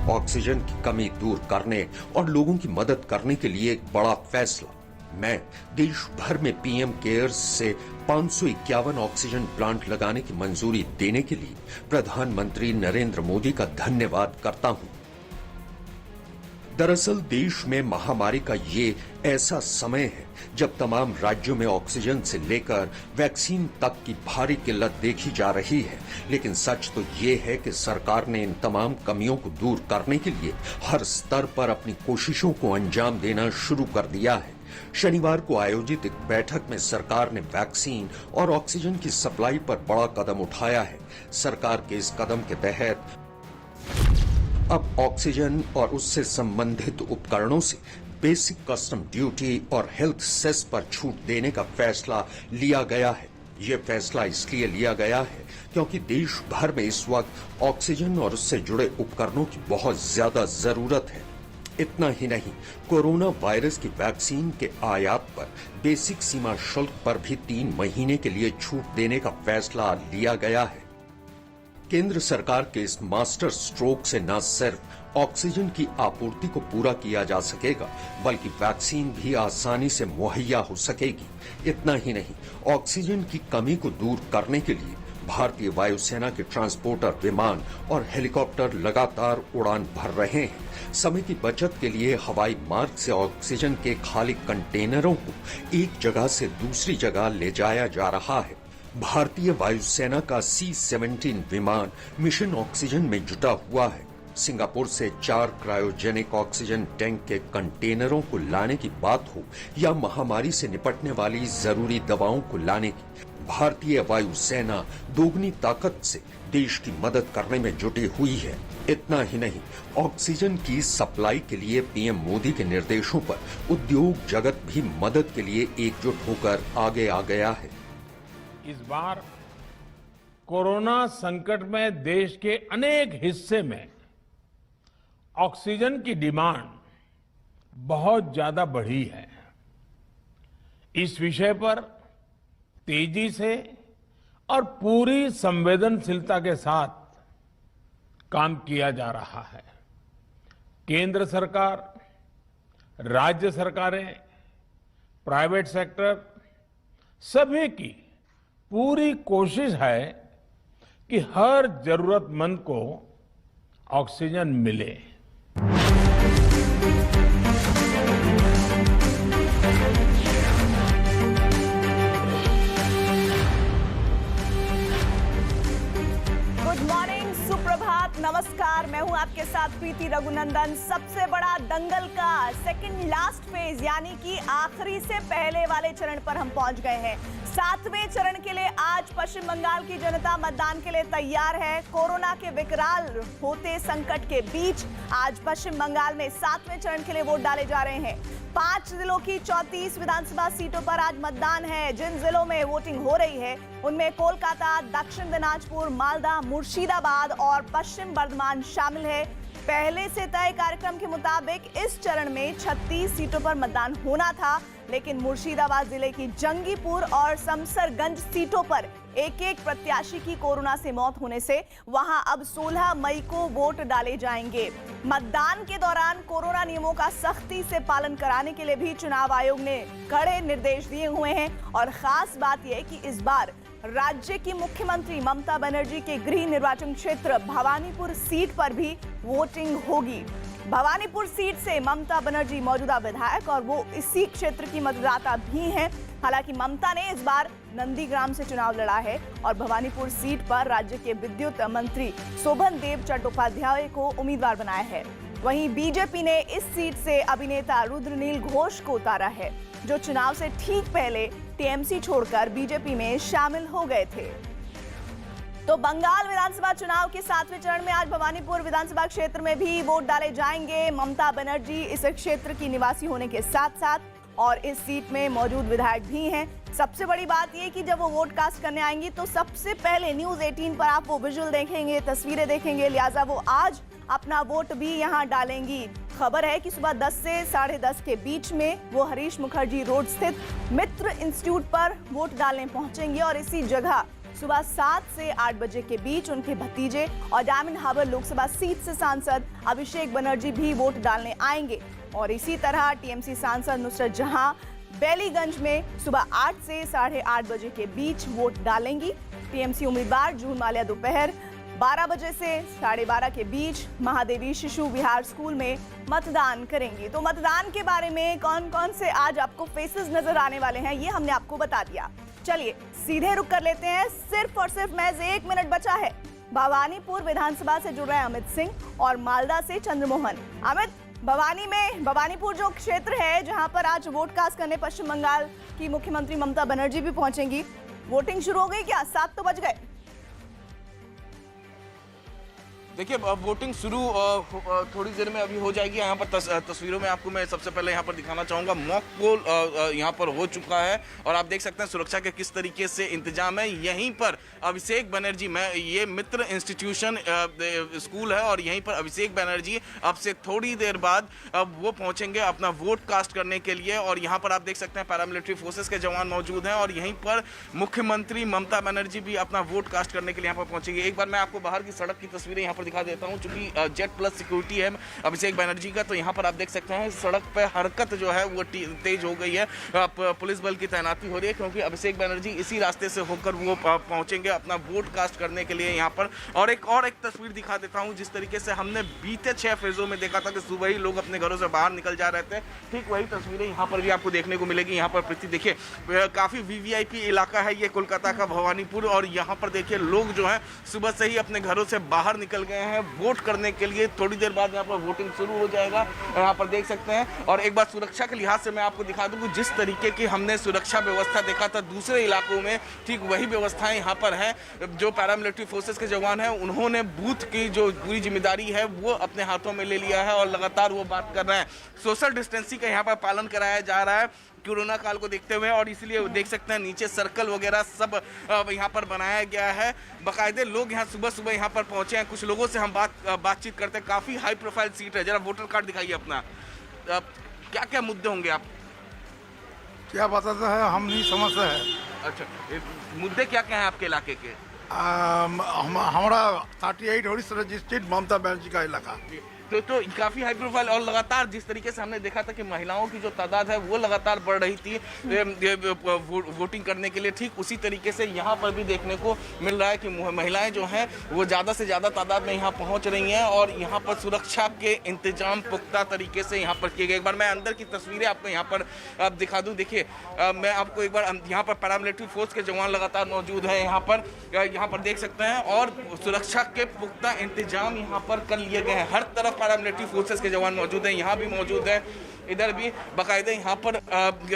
ऑक्सीजन की कमी दूर करने और लोगों की मदद करने के लिए एक बड़ा फैसला। मैं देश भर में पीएम केयर्स से 551 ऑक्सीजन प्लांट लगाने की मंजूरी देने के लिए प्रधानमंत्री नरेंद्र मोदी का धन्यवाद करता हूं। दरअसल देश में महामारी का ये ऐसा समय है जब तमाम राज्यों में ऑक्सीजन से लेकर वैक्सीन तक की भारी किल्लत देखी जा रही है। लेकिन सच तो ये है कि सरकार ने इन तमाम कमियों को दूर करने के लिए हर स्तर पर अपनी कोशिशों को अंजाम देना शुरू कर दिया है। शनिवार को आयोजित एक बैठक में सरकार ने वैक्सीन और ऑक्सीजन की सप्लाई पर बड़ा कदम उठाया है। सरकार के इस कदम के तहत अब ऑक्सीजन और उससे संबंधित उपकरणों से बेसिक कस्टम ड्यूटी और हेल्थ सेस पर छूट देने का फैसला लिया गया है। ये फैसला इसलिए लिया गया है क्योंकि देश भर में इस वक्त ऑक्सीजन और उससे जुड़े उपकरणों की बहुत ज्यादा जरूरत है। इतना ही नहीं, कोरोना वायरस की वैक्सीन के आयात पर बेसिक सीमा शुल्क पर भी 3 महीने के लिए छूट देने का फैसला लिया गया है। केंद्र सरकार के इस मास्टर स्ट्रोक से न सिर्फ ऑक्सीजन की आपूर्ति को पूरा किया जा सकेगा, बल्कि वैक्सीन भी आसानी से मुहैया हो सकेगी। इतना ही नहीं, ऑक्सीजन की कमी को दूर करने के लिए भारतीय वायुसेना के ट्रांसपोर्टर विमान और हेलीकॉप्टर लगातार उड़ान भर रहे हैं। समय की बचत के लिए हवाई मार्ग से ऑक्सीजन के खाली कंटेनरों को एक जगह से दूसरी जगह ले जाया जा रहा है। भारतीय वायुसेना का C-17 विमान मिशन ऑक्सीजन में जुटा हुआ है। सिंगापुर से 4 क्रायोजेनिक ऑक्सीजन टैंक के कंटेनरों को लाने की बात हो या महामारी से निपटने वाली जरूरी दवाओं को लाने की, भारतीय वायुसेना दोगुनी ताकत से देश की मदद करने में जुटी हुई है। इतना ही नहीं, ऑक्सीजन की सप्लाई के लिए पीएम मोदी के निर्देशों पर उद्योग जगत भी मदद के लिए एकजुट होकर आगे आ गया है।
इस बार कोरोना संकट में देश के अनेक हिस्से में ऑक्सीजन की डिमांड बहुत ज्यादा बढ़ी है। इस विषय पर तेजी से और पूरी संवेदनशीलता के साथ काम किया जा रहा है। केंद्र सरकार, राज्य सरकारें, प्राइवेट सेक्टर सभी की पूरी कोशिश है कि हर जरूरतमंद को ऑक्सीजन मिले।
गुड मॉर्निंग, सुप्रभात, नमस्कार। मैं हूं आपके साथ प्रीति रघुनंदन। सबसे बड़ा दंगल का सेकंड लास्ट फेज यानी कि आखिरी से पहले वाले चरण पर हम पहुंच गए हैं। 7वें चरण के लिए आज पश्चिम बंगाल की जनता मतदान के लिए तैयार है। कोरोना के विकराल होते संकट के बीच आज पश्चिम बंगाल में 7वें चरण के लिए वोट डाले जा रहे हैं। 5 जिलों की 34 विधानसभा सीटों पर आज मतदान है। जिन जिलों में वोटिंग हो रही है उनमें कोलकाता, दक्षिण दिनाजपुर, मालदा, मुर्शिदाबाद और पश्चिम बर्धमान शामिल है। पहले से तय कार्यक्रम के मुताबिक इस चरण में 36 सीटों पर मतदान होना था, लेकिन मुर्शिदाबाद जिले की जंगीपुर और समसरगंज सीटों पर एक प्रत्याशी की कोरोना से मौत होने से वहां अब 16 मई को वोट डाले जाएंगे। मतदान के दौरान कोरोना नियमों का सख्ती से पालन कराने के लिए भी चुनाव आयोग ने कड़े निर्देश दिए हुए हैं। और खास बात यह कि इस बार राज्य की मुख्यमंत्री ममता बनर्जी के गृह निर्वाचन क्षेत्र भवानीपुर सीट पर भी वोटिंग होगी। भवानीपुर सीट से ममता बनर्जी मौजूदा विधायक और वो इसी क्षेत्र की मतदाता भी हैं। हालांकि ममता ने इस बार नंदीग्राम से चुनाव लड़ा है और भवानीपुर सीट पर राज्य के विद्युत मंत्री शोभन देव चट्टोपाध्याय को उम्मीदवार बनाया है। वहीं बीजेपी ने इस सीट से अभिनेता रुद्रनील घोष को उतारा है, जो चुनाव से ठीक पहले टीएमसी छोड़कर बीजेपी में शामिल हो गए थे। तो बंगाल विधानसभा चुनाव के 7वें चरण में आज भवानीपुर विधानसभा क्षेत्र में भी वोट डाले जाएंगे। ममता बनर्जी इस क्षेत्र की निवासी होने के साथ साथ और इस सीट में मौजूद विधायक भी हैं। सबसे बड़ी बात यह कि जब वो वोट कास्ट करने आएंगी तो सबसे पहले न्यूज़ 18 पर आप वो विजुअल देखेंगे, तस्वीरें देखेंगे, लिहाजा वो आज अपना वोट भी यहां डालेंगी। खबर है कि सुबह 10 से 10:30 के बीच में वो हरीश मुखर्जी रोड स्थित मित्र इंस्टीट्यूट पर वोट डालने पहुंचेंगे और इसी जगह सुबह 7 से 8 बजे के बीच उनके भतीजे और डायमंड हार्बर लोकसभा सीट से सांसद अभिषेक बनर्जी भी वोट डालने आएंगे। और इसी तरह टीएमसी सांसद नुसरत जहां बेलीगंज में सुबह 8 से 8:30 बजे के बीच वोट डालेंगी। टीएमसी उम्मीदवार जून माल्या दोपहर 12 बजे से 12:30 के बीच महादेवी शिशु विहार स्कूल में मतदान करेंगी। तो मतदान के बारे में कौन कौन से आज आपको फेसेस नजर आने वाले हैं ये हमने आपको बता दिया। चलिए सीधे रुक कर लेते हैं, सिर्फ और सिर्फ महज 1 मिनट बचा है। भवानीपुर विधानसभा से जुड़ रहे हैं अमित सिंह और मालदा से चंद्रमोहन। अमित, भवानीपुर जो क्षेत्र है जहां पर आज वोट कास्ट करने पश्चिम बंगाल की मुख्यमंत्री ममता बनर्जी भी पहुंचेंगी, वोटिंग शुरू हो गई क्या? 7 तो बज गए।
देखिए वोटिंग शुरू थोड़ी देर में अभी हो जाएगी। यहाँ पर तस्वीरों में आपको मैं सबसे पहले यहाँ पर दिखाना चाहूँगा मॉक पोल यहाँ पर हो चुका है और आप देख सकते हैं सुरक्षा के किस तरीके से इंतजाम है। यहीं पर अभिषेक बनर्जी, ये मित्र इंस्टीट्यूशन स्कूल है और यहीं पर अभिषेक बनर्जी अब से थोड़ी देर बाद वो पहुँचेंगे अपना वोट कास्ट करने के लिए। और यहाँ पर आप देख सकते हैं पैरामिलिट्री फोर्सेस के जवान मौजूद हैं और यहीं पर मुख्यमंत्री ममता बनर्जी भी अपना वोट कास्ट करने के लिए यहाँ पर पहुँचेंगे। एक बार मैं आपको बाहर की सड़क की तस्वीरें यहाँ पर दिखा देता हूं, चूंकि जेट प्लस सिक्योरिटी है अभिषेक बनर्जी का, तो यहां पर आप देख सकते हैं सड़क पे हरकत जो है वो तेज हो गई है। पुलिस बल की तैनाती हो रही है क्योंकि अभिषेक बनर्जी इसी रास्ते से होकर वो पहुंचेंगे अपना वोट कास्ट करने के लिए यहां पर। और एक तस्वीर दिखा देता हूं, जिस तरीके से हमने बीते 6 फेजों में देखा था कि सुबह ही लोग अपने घरों से बाहर निकल जा रहे थे, ठीक वही तस्वीरें यहाँ पर भी आपको देखने को मिलेगी। यहाँ पर प्रति देखिए काफी वीवीआईपी इलाका है ये कोलकाता का भवानीपुर, और यहाँ पर देखिए लोग जो है सुबह से ही अपने घरों से बाहर निकल गए हैं वोट करने के लिए। थोड़ी देर बाद यहाँ पर वोटिंग शुरू हो जाएगा, यहाँ पर देख सकते हैं। और एक बार सुरक्षा के लिहाज से मैं आपको दिखा दूं कि जिस तरीके की हमने सुरक्षा व्यवस्था देखा था दूसरे इलाकों में, ठीक वही व्यवस्थाएं यहाँ पर है। जो पैरामिलिट्री फोर्सेस के जवान हैं उन्होंने बूथ की जो पूरी जिम्मेदारी है वो अपने हाथों में ले लिया है और लगातार वो बात कर रहे हैं। सोशल डिस्टेंसिंग का यहाँ पर पालन कराया जा रहा है कोरोना काल को देखते हुए, और इसलिए देख सकते हैं नीचे सर्कल वगैरह सब यहाँ पर बनाया गया है। बाकायदे लोग यहाँ सुबह यहाँ पर पहुंचे हैं। कुछ लोगों से हम बातचीत करते हैं। काफी हाई प्रोफाइल सीट है। जरा वोटर कार्ड दिखाइए अपना। क्या क्या मुद्दे होंगे आप
क्या बताते हैं, हम नहीं समझते हैं।
अच्छा, मुद्दे क्या क्या है आपके इलाके के?
हमारा 38 हॉरिजन रजिस्ट्रेड ममता बनर्जी का इलाका
तो काफी हाई प्रोफाइल, और लगातार जिस तरीके से हमने देखा था कि महिलाओं की जो तादाद है वो लगातार बढ़ रही थी वोटिंग करने के लिए, ठीक उसी तरीके से यहाँ पर भी देखने को मिल रहा है कि महिलाएं जो हैं वो ज़्यादा से ज़्यादा तादाद में यहाँ पहुँच रही हैं और यहाँ पर सुरक्षा के इंतजाम पुख्ता तरीके से यहाँ पर किए गए। एक बार मैं अंदर की तस्वीरें आपको यहाँ पर दिखा दूँ। देखिए मैं आपको एक बार यहाँ पर पैरामिलिट्री फोर्स के जवान लगातार मौजूद हैं यहाँ पर देख सकते हैं, और सुरक्षा के पुख्ता इंतजाम यहाँ पर कर लिए गए हैं। हर तरफ पैरामिलिट्री फोर्सेस के जवान मौजूद हैं, यहाँ भी मौजूद है, इधर भी बाकायदे यहाँ पर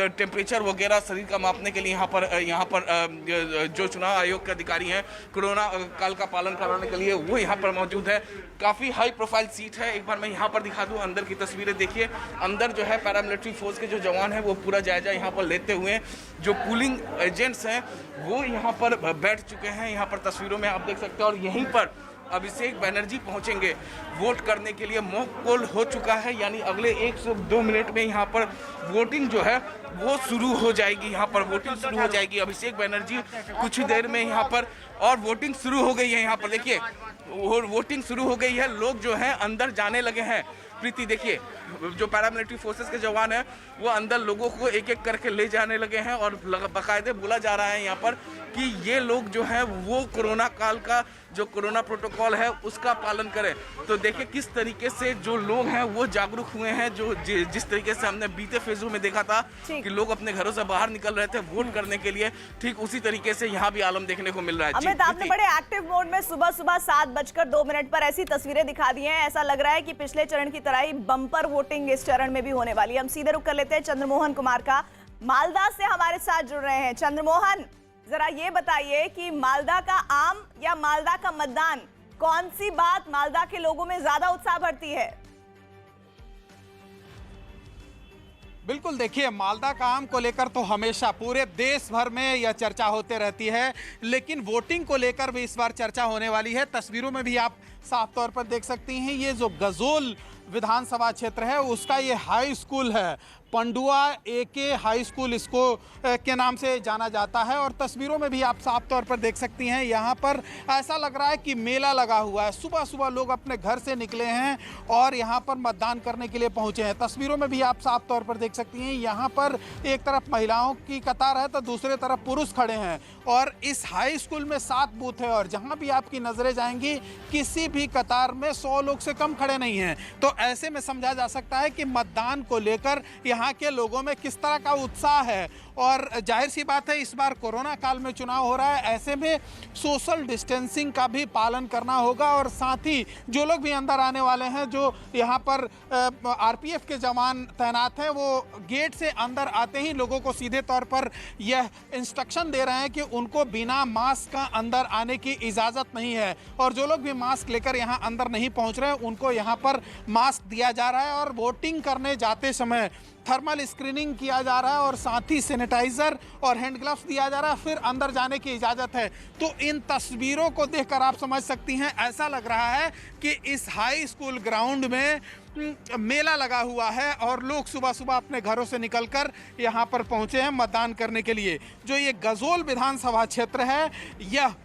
टेम्परेचर वगैरह शरीर का मापने के लिए यहाँ पर जो चुनाव आयोग के अधिकारी हैं कोरोना काल का पालन कराने के लिए वो यहाँ पर मौजूद है। काफ़ी हाई प्रोफाइल सीट है। एक बार मैं यहाँ पर दिखा दूँ अंदर की तस्वीरें। देखिए अंदर जो है पैरामिलिट्री फोर्स के जो जवान हैं वो पूरा जायजा यहाँ पर लेते हुए, जो पोलिंग एजेंट्स हैं वो यहाँ पर बैठ चुके हैं। यहाँ पर तस्वीरों में आप देख सकते हैं, और यहीं पर अभिषेक बनर्जी पहुंचेंगे वोट करने के लिए। मॉक पोल हो चुका है, यानी अगले 1 से 2 मिनट में यहाँ पर वोटिंग जो है वो शुरू हो जाएगी। यहाँ पर वोटिंग शुरू हो जाएगी। अभिषेक बनर्जी कुछ ही देर में यहाँ पर, और वोटिंग शुरू हो गई है। यहाँ पर देखिए वोटिंग शुरू हो गई है, लोग जो हैं अंदर जाने लगे हैं। प्रीति देखिए जो पैरामिलिट्री फोर्सेस के जवान हैं वो अंदर लोगों को एक एक करके ले जाने लगे हैं, और बाकायदे बोला जा रहा है यहाँ पर कि ये लोग जो हैं वो कोरोना काल का जो कोरोना प्रोटोकॉल है उसका पालन करें। तो देखिए किस तरीके से जो लोग हैं वो जागरूक हुए हैं। जो जिस तरीके से हमने बीते फेजों में देखा था कि लोग अपने घरों से बाहर निकल रहे थे वोट करने के लिए, ठीक उसी तरीके से यहाँ भी आलम देखने को मिल रहा है।
अमित, आपने बड़े एक्टिव मोड में सुबह 7:02 पर ऐसी तस्वीरें दिखा दी हैं। ऐसा लग रहा है कि पिछले चरण की तरह ही बम्पर वोटिंग इस चरण में भी होने वाली है। हम सीधे रुक कर लेते हैं चंद्रमोहन कुमार का, मालदा से हमारे साथ जुड़ रहे हैं। चंद्रमोहन, जरा ये बताइए कि मालदा का आम या मालदा का मतदान, कौन सी बात मालदा के लोगों में ज्यादा उत्साह भरती है?
बिल्कुल, देखिए मालदा का आम को लेकर तो हमेशा पूरे देश भर में यह चर्चा होते रहती है, लेकिन वोटिंग को लेकर भी इस बार चर्चा होने वाली है। तस्वीरों में भी आप साफ तौर पर देख सकती हैं ये जो गजोल विधानसभा क्षेत्र है उसका ये हाई स्कूल है। पंडुआ एके हाई स्कूल इसको के नाम से जाना जाता है। और तस्वीरों में भी आप साफ तौर पर देख सकती हैं, यहाँ पर ऐसा लग रहा है कि मेला लगा हुआ है। सुबह सुबह लोग अपने घर से निकले हैं और यहाँ पर मतदान करने के लिए पहुँचे हैं। तस्वीरों में भी आप साफ तौर पर देख सकती हैं, यहाँ पर एक तरफ महिलाओं की कतार है तो दूसरे तरफ पुरुष खड़े हैं। और इस हाई स्कूल में 7 बूथ है और जहाँ भी आपकी नज़रें जाएंगी किसी भी कतार में 100 लोग से कम खड़े नहीं हैं। तो ऐसे में समझा जा सकता है कि मतदान को लेकर यहाँ के लोगों में किस तरह का उत्साह है। और जाहिर सी बात है इस बार कोरोना काल में चुनाव हो रहा है, ऐसे में सोशल डिस्टेंसिंग का भी पालन करना होगा। और साथ ही जो लोग भी अंदर आने वाले हैं, जो यहाँ पर आरपीएफ के जवान तैनात हैं, वो गेट से अंदर आते ही लोगों को सीधे तौर पर यह इंस्ट्रक्शन दे रहे हैं कि उनको बिना मास्क का अंदर आने की इजाज़त नहीं है। और जो लोग भी मास्क लेकर यहाँ अंदर नहीं पहुँच रहे हैं उनको यहाँ पर मास्क दिया जा रहा है। और वोटिंग करने जाते समय थर्मल स्क्रीनिंग किया जा रहा है और साथ ही सैनिटाइजर और हैंड ग्लव्स दिया जा रहा है, फिर अंदर जाने की इजाज़त है। तो इन तस्वीरों को देखकर आप समझ सकती हैं, ऐसा लग रहा है कि इस हाई स्कूल ग्राउंड में मेला लगा हुआ है और लोग सुबह सुबह अपने घरों से निकलकर यहाँ पर पहुँचे हैं मतदान करने के लिए। जो ये गजोल विधानसभा क्षेत्र है, यह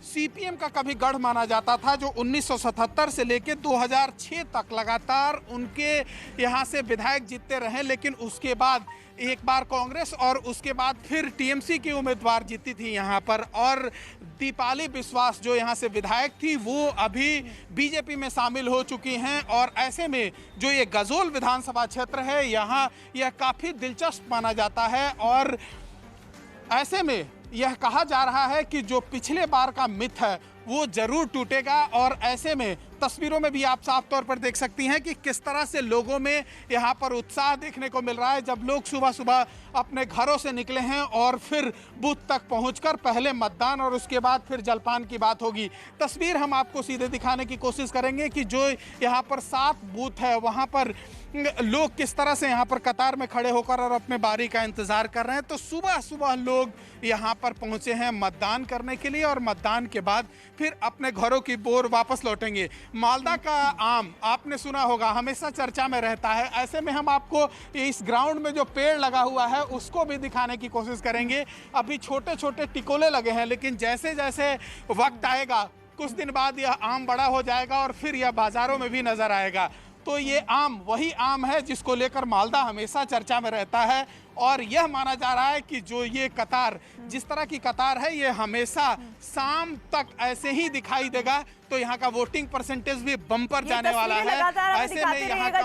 सीपीएम का कभी गढ़ माना जाता था, जो 1977 से लेकर 2006 तक लगातार उनके यहाँ से विधायक जीतते रहे। लेकिन उसके बाद एक बार कांग्रेस और उसके बाद फिर टीएमसी की उम्मीदवार जीती थी यहाँ पर। और दीपाली विश्वास जो यहाँ से विधायक थी वो अभी बीजेपी में शामिल हो चुकी हैं। और ऐसे में जो ये गजोल विधानसभा क्षेत्र है, यहाँ यह काफ़ी दिलचस्प माना जाता है। और ऐसे में यह कहा जा रहा है कि जो पिछले बार का मिथ है वो जरूर टूटेगा। और ऐसे में तस्वीरों में भी आप साफ तौर पर देख सकती हैं कि किस तरह से लोगों में यहाँ पर उत्साह देखने को मिल रहा है, जब लोग सुबह सुबह अपने घरों से निकले हैं और फिर बूथ तक पहुंचकर पहले मतदान और उसके बाद फिर जलपान की बात होगी। तस्वीर हम आपको सीधे दिखाने की कोशिश करेंगे कि जो यहाँ पर 7 बूथ है वहाँ पर लोग किस तरह से यहाँ पर कतार में खड़े होकर और अपने बारी का इंतज़ार कर रहे हैं। तो सुबह सुबह लोग यहाँ पर पहुँचे हैं मतदान करने के लिए और मतदान के बाद फिर अपने घरों की बोर वापस लौटेंगे। मालदा का आम आपने सुना होगा, हमेशा चर्चा में रहता है। ऐसे में हम आपको इस ग्राउंड में जो पेड़ लगा हुआ है उसको भी दिखाने की कोशिश करेंगे। अभी छोटे छोटे टिकोले लगे हैं, लेकिन जैसे जैसे वक्त आएगा कुछ दिन बाद यह आम बड़ा हो जाएगा और फिर यह बाज़ारों में भी नज़र आएगा। तो ये आम वही आम है जिसको लेकर मालदा हमेशा चर्चा में रहता है। और यह माना जा रहा है कि जो ये कतार, जिस तरह की कतार है, ये हमेशा शाम तक ऐसे ही दिखाई देगा। तो यहाँ का वोटिंग परसेंटेज भी बम्पर जाने वाला है।
ऐसे में यहाँ का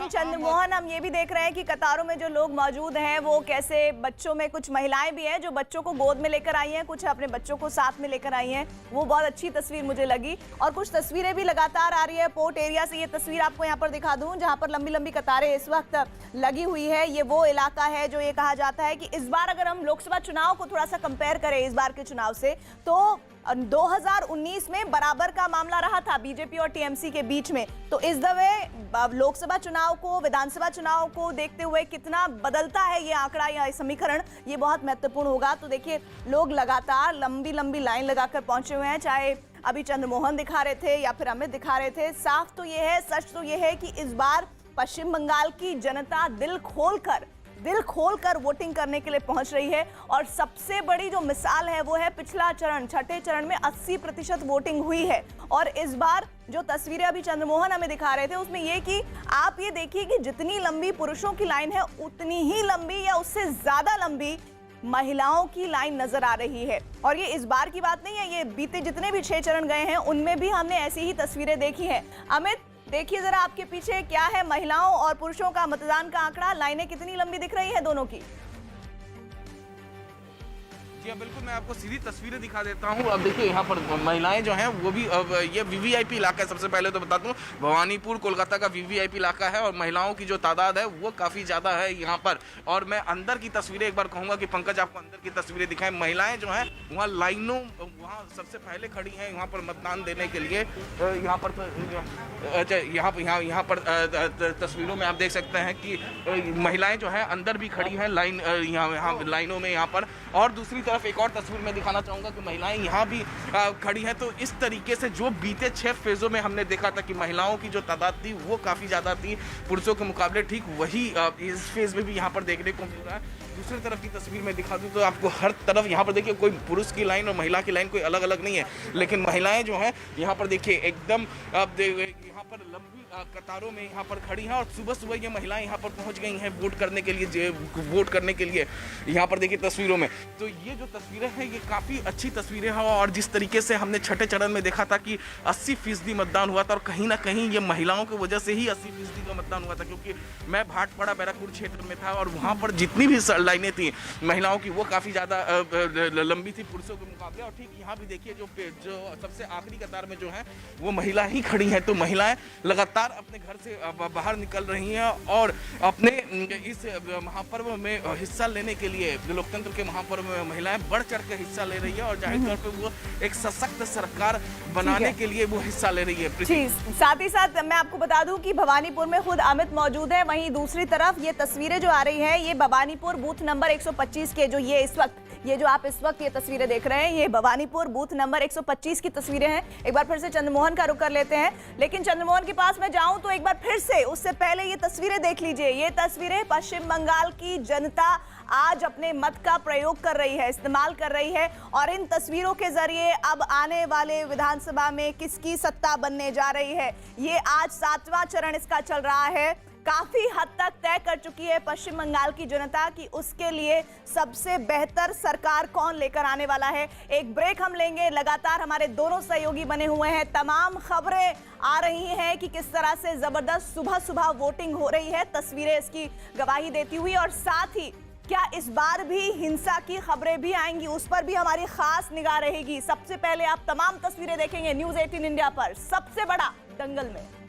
चंद्रमोहन हम ये भी देख रहे हैं कि कतारों में जो लोग मौजूद हैं वो कैसे, बच्चों में कुछ महिलाएं भी हैं जो बच्चों को गोद में लेकर आई हैं, कुछ अपने बच्चों को साथ में लेकर आई हैं। वो बहुत अच्छी तस्वीर मुझे लगी। और कुछ तस्वीरें भी लगातार आ रही है पोर्ट एरिया से। ये तस्वीर आपको यहाँ पर दिखा दूं जहाँ पर लंबी लंबी कतारें इस वक्त लगी हुई है। ये वो इलाका है जो ये कहा जाता है कि इस बार अगर हम लोकसभा चुनाव को थोड़ा सा कंपेयर करें इस बार के चुनाव से, तो 2019 में बराबर का मामला रहा था बीजेपी और टीएमसी के बीच में। तो इस दफे लोकसभा चुनाव को, विधानसभा चुनाव को देखते हुए कितना बदलता है ये आंकड़ा या समीकरण, ये बहुत महत्वपूर्ण होगा। तो देखिए लोग लगातार लंबी लंबी लाइन लगाकर पहुंचे हुए हैं, चाहे अभी चंद्रमोहन दिखा रहे थे या फिर अमित दिखा रहे थे। साफ तो ये है, सच तो ये है कि इस बार पश्चिम बंगाल की जनता दिल खोलकर वोटिंग करने के लिए पहुंच रही है। और सबसे बड़ी जो मिसाल है वो है पिछला चरण, छठे चरण में 80% वोटिंग हुई है। और इस बार जो तस्वीरें अभी चंद्रमोहन हमें दिखा रहे थे उसमें ये कि आप ये देखिए कि जितनी लंबी पुरुषों की लाइन है उतनी ही लंबी या उससे ज्यादा लंबी महिलाओं की लाइन नजर आ रही है। और ये इस बार की बात नहीं है, ये बीते जितने भी 6 चरण गए हैं उनमें भी हमने ऐसी ही तस्वीरें देखी हैं। अमित, देखिए जरा आपके पीछे क्या है महिलाओं और पुरुषों का मतदान का आंकड़ा, लाइनें कितनी लंबी दिख रही है दोनों की?
जी हाँ, बिल्कुल मैं आपको सीधी तस्वीरें दिखा देता हूँ। अब देखिए यहाँ पर महिलाएं जो हैं वो भी, अब ये वीवीआईपी इलाका है। सबसे पहले तो बता दूँ, भवानीपुर कोलकाता का वीवीआईपी इलाका है और महिलाओं की जो तादाद है वो काफ़ी ज़्यादा है यहाँ पर। और मैं अंदर की तस्वीरें एक बार कहूँगा कि पंकज आपको अंदर की तस्वीरें दिखाएं। महिलाएं जो हैं वहाँ लाइनों, वहाँ सबसे पहले खड़ी हैं यहाँ पर मतदान देने के लिए। यहाँ पर तस्वीरों में आप देख सकते हैं कि महिलाएं जो हैं अंदर भी खड़ी हैं लाइन, यहाँ लाइनों में यहाँ पर। और दूसरी तरफ तरफ एक और तस्वीर मैं दिखाना चाहूँगा कि महिलाएं यहाँ भी खड़ी हैं। तो इस तरीके से जो बीते 6 फेज़ों में हमने देखा था कि महिलाओं की जो तादाद थी वो काफ़ी ज़्यादा थी पुरुषों के मुकाबले, ठीक वही इस फेज़ में भी यहाँ पर देखने को मिल रहा है। दूसरी तरफ की तस्वीर में दिखा दूं तो आपको हर तरफ यहाँ पर देखिए कोई पुरुष की लाइन और महिला की लाइन कोई अलग अलग नहीं है, लेकिन महिलाएं जो हैं यहाँ पर देखिए एकदम यहाँ पर लंबी कतारों में यहाँ पर खड़ी हैं और सुबह सुबह ये महिलाएं यहाँ पर पहुँच गई हैं वोट करने के लिए यहाँ पर देखिए तस्वीरों में। तो ये जो तस्वीरें हैं ये काफ़ी अच्छी तस्वीरें हैं और जिस तरीके से हमने छठे चरण में देखा था कि 80% मतदान हुआ था और कहीं ना कहीं ये महिलाओं की वजह से ही 80% का मतदान हुआ था, क्योंकि मैं भाटपाड़ा बैराकपुर क्षेत्र में था और वहाँ पर जितनी भी लाइनें थी महिलाओं की वो काफ़ी ज़्यादा लंबी थी पुरुषों के मुकाबले। और ठीक यहाँ भी देखिए जो सबसे आखिरी कतार में जो है वो महिला ही खड़ी हैं। तो महिलाएं लगातार अपने घर से बाहर निकल रही हैं और अपने इस महापर्व में हिस्सा लेने के लिए, लोकतंत्र के महापर्व में महिलाएं बढ़ चढ़ कर हिस्सा ले रही है और जाहिर तौर पर वो एक सशक्त सरकार बनाने के लिए वो हिस्सा ले रही है।
साथ ही साथ मैं आपको बता दूं कि भवानीपुर में खुद अमित मौजूद है, वहीं दूसरी तरफ ये तस्वीरें जो आ रही है ये भवानीपुर बूथ नंबर 125 के जो ये जो आप इस वक्त ये तस्वीरें देख रहे हैं ये भवानीपुर बूथ नंबर 125 की तस्वीरें हैं। एक बार फिर से चंद्रमोहन का रुख कर लेते हैं, लेकिन चंद्रमोहन के पास मैं जाऊं तो एक बार फिर से उससे पहले ये तस्वीरें देख लीजिए। ये तस्वीरें पश्चिम बंगाल की जनता आज अपने मत का प्रयोग कर रही है, इस्तेमाल कर रही है और इन तस्वीरों के जरिए अब आने वाले विधानसभा में किसकी सत्ता बनने जा रही है ये आज 7वां चरण इसका चल रहा है। काफी हद तक तय कर चुकी है पश्चिम बंगाल की जनता कि उसके लिए सबसे बेहतर सरकार कौन लेकर आने वाला है। एक ब्रेक हम लेंगे, लगातार हमारे दोनों सहयोगी बने हुए हैं, तमाम खबरें आ रही हैं कि किस तरह से जबरदस्त सुबह सुबह वोटिंग हो रही है, तस्वीरें इसकी गवाही देती हुई और साथ ही क्या इस बार भी हिंसा की खबरें भी आएंगी उस पर भी हमारी खास निगाह रहेगी। सबसे पहले आप तमाम तस्वीरें देखेंगे न्यूज़ 18 इंडिया पर सबसे बड़ा दंगल में।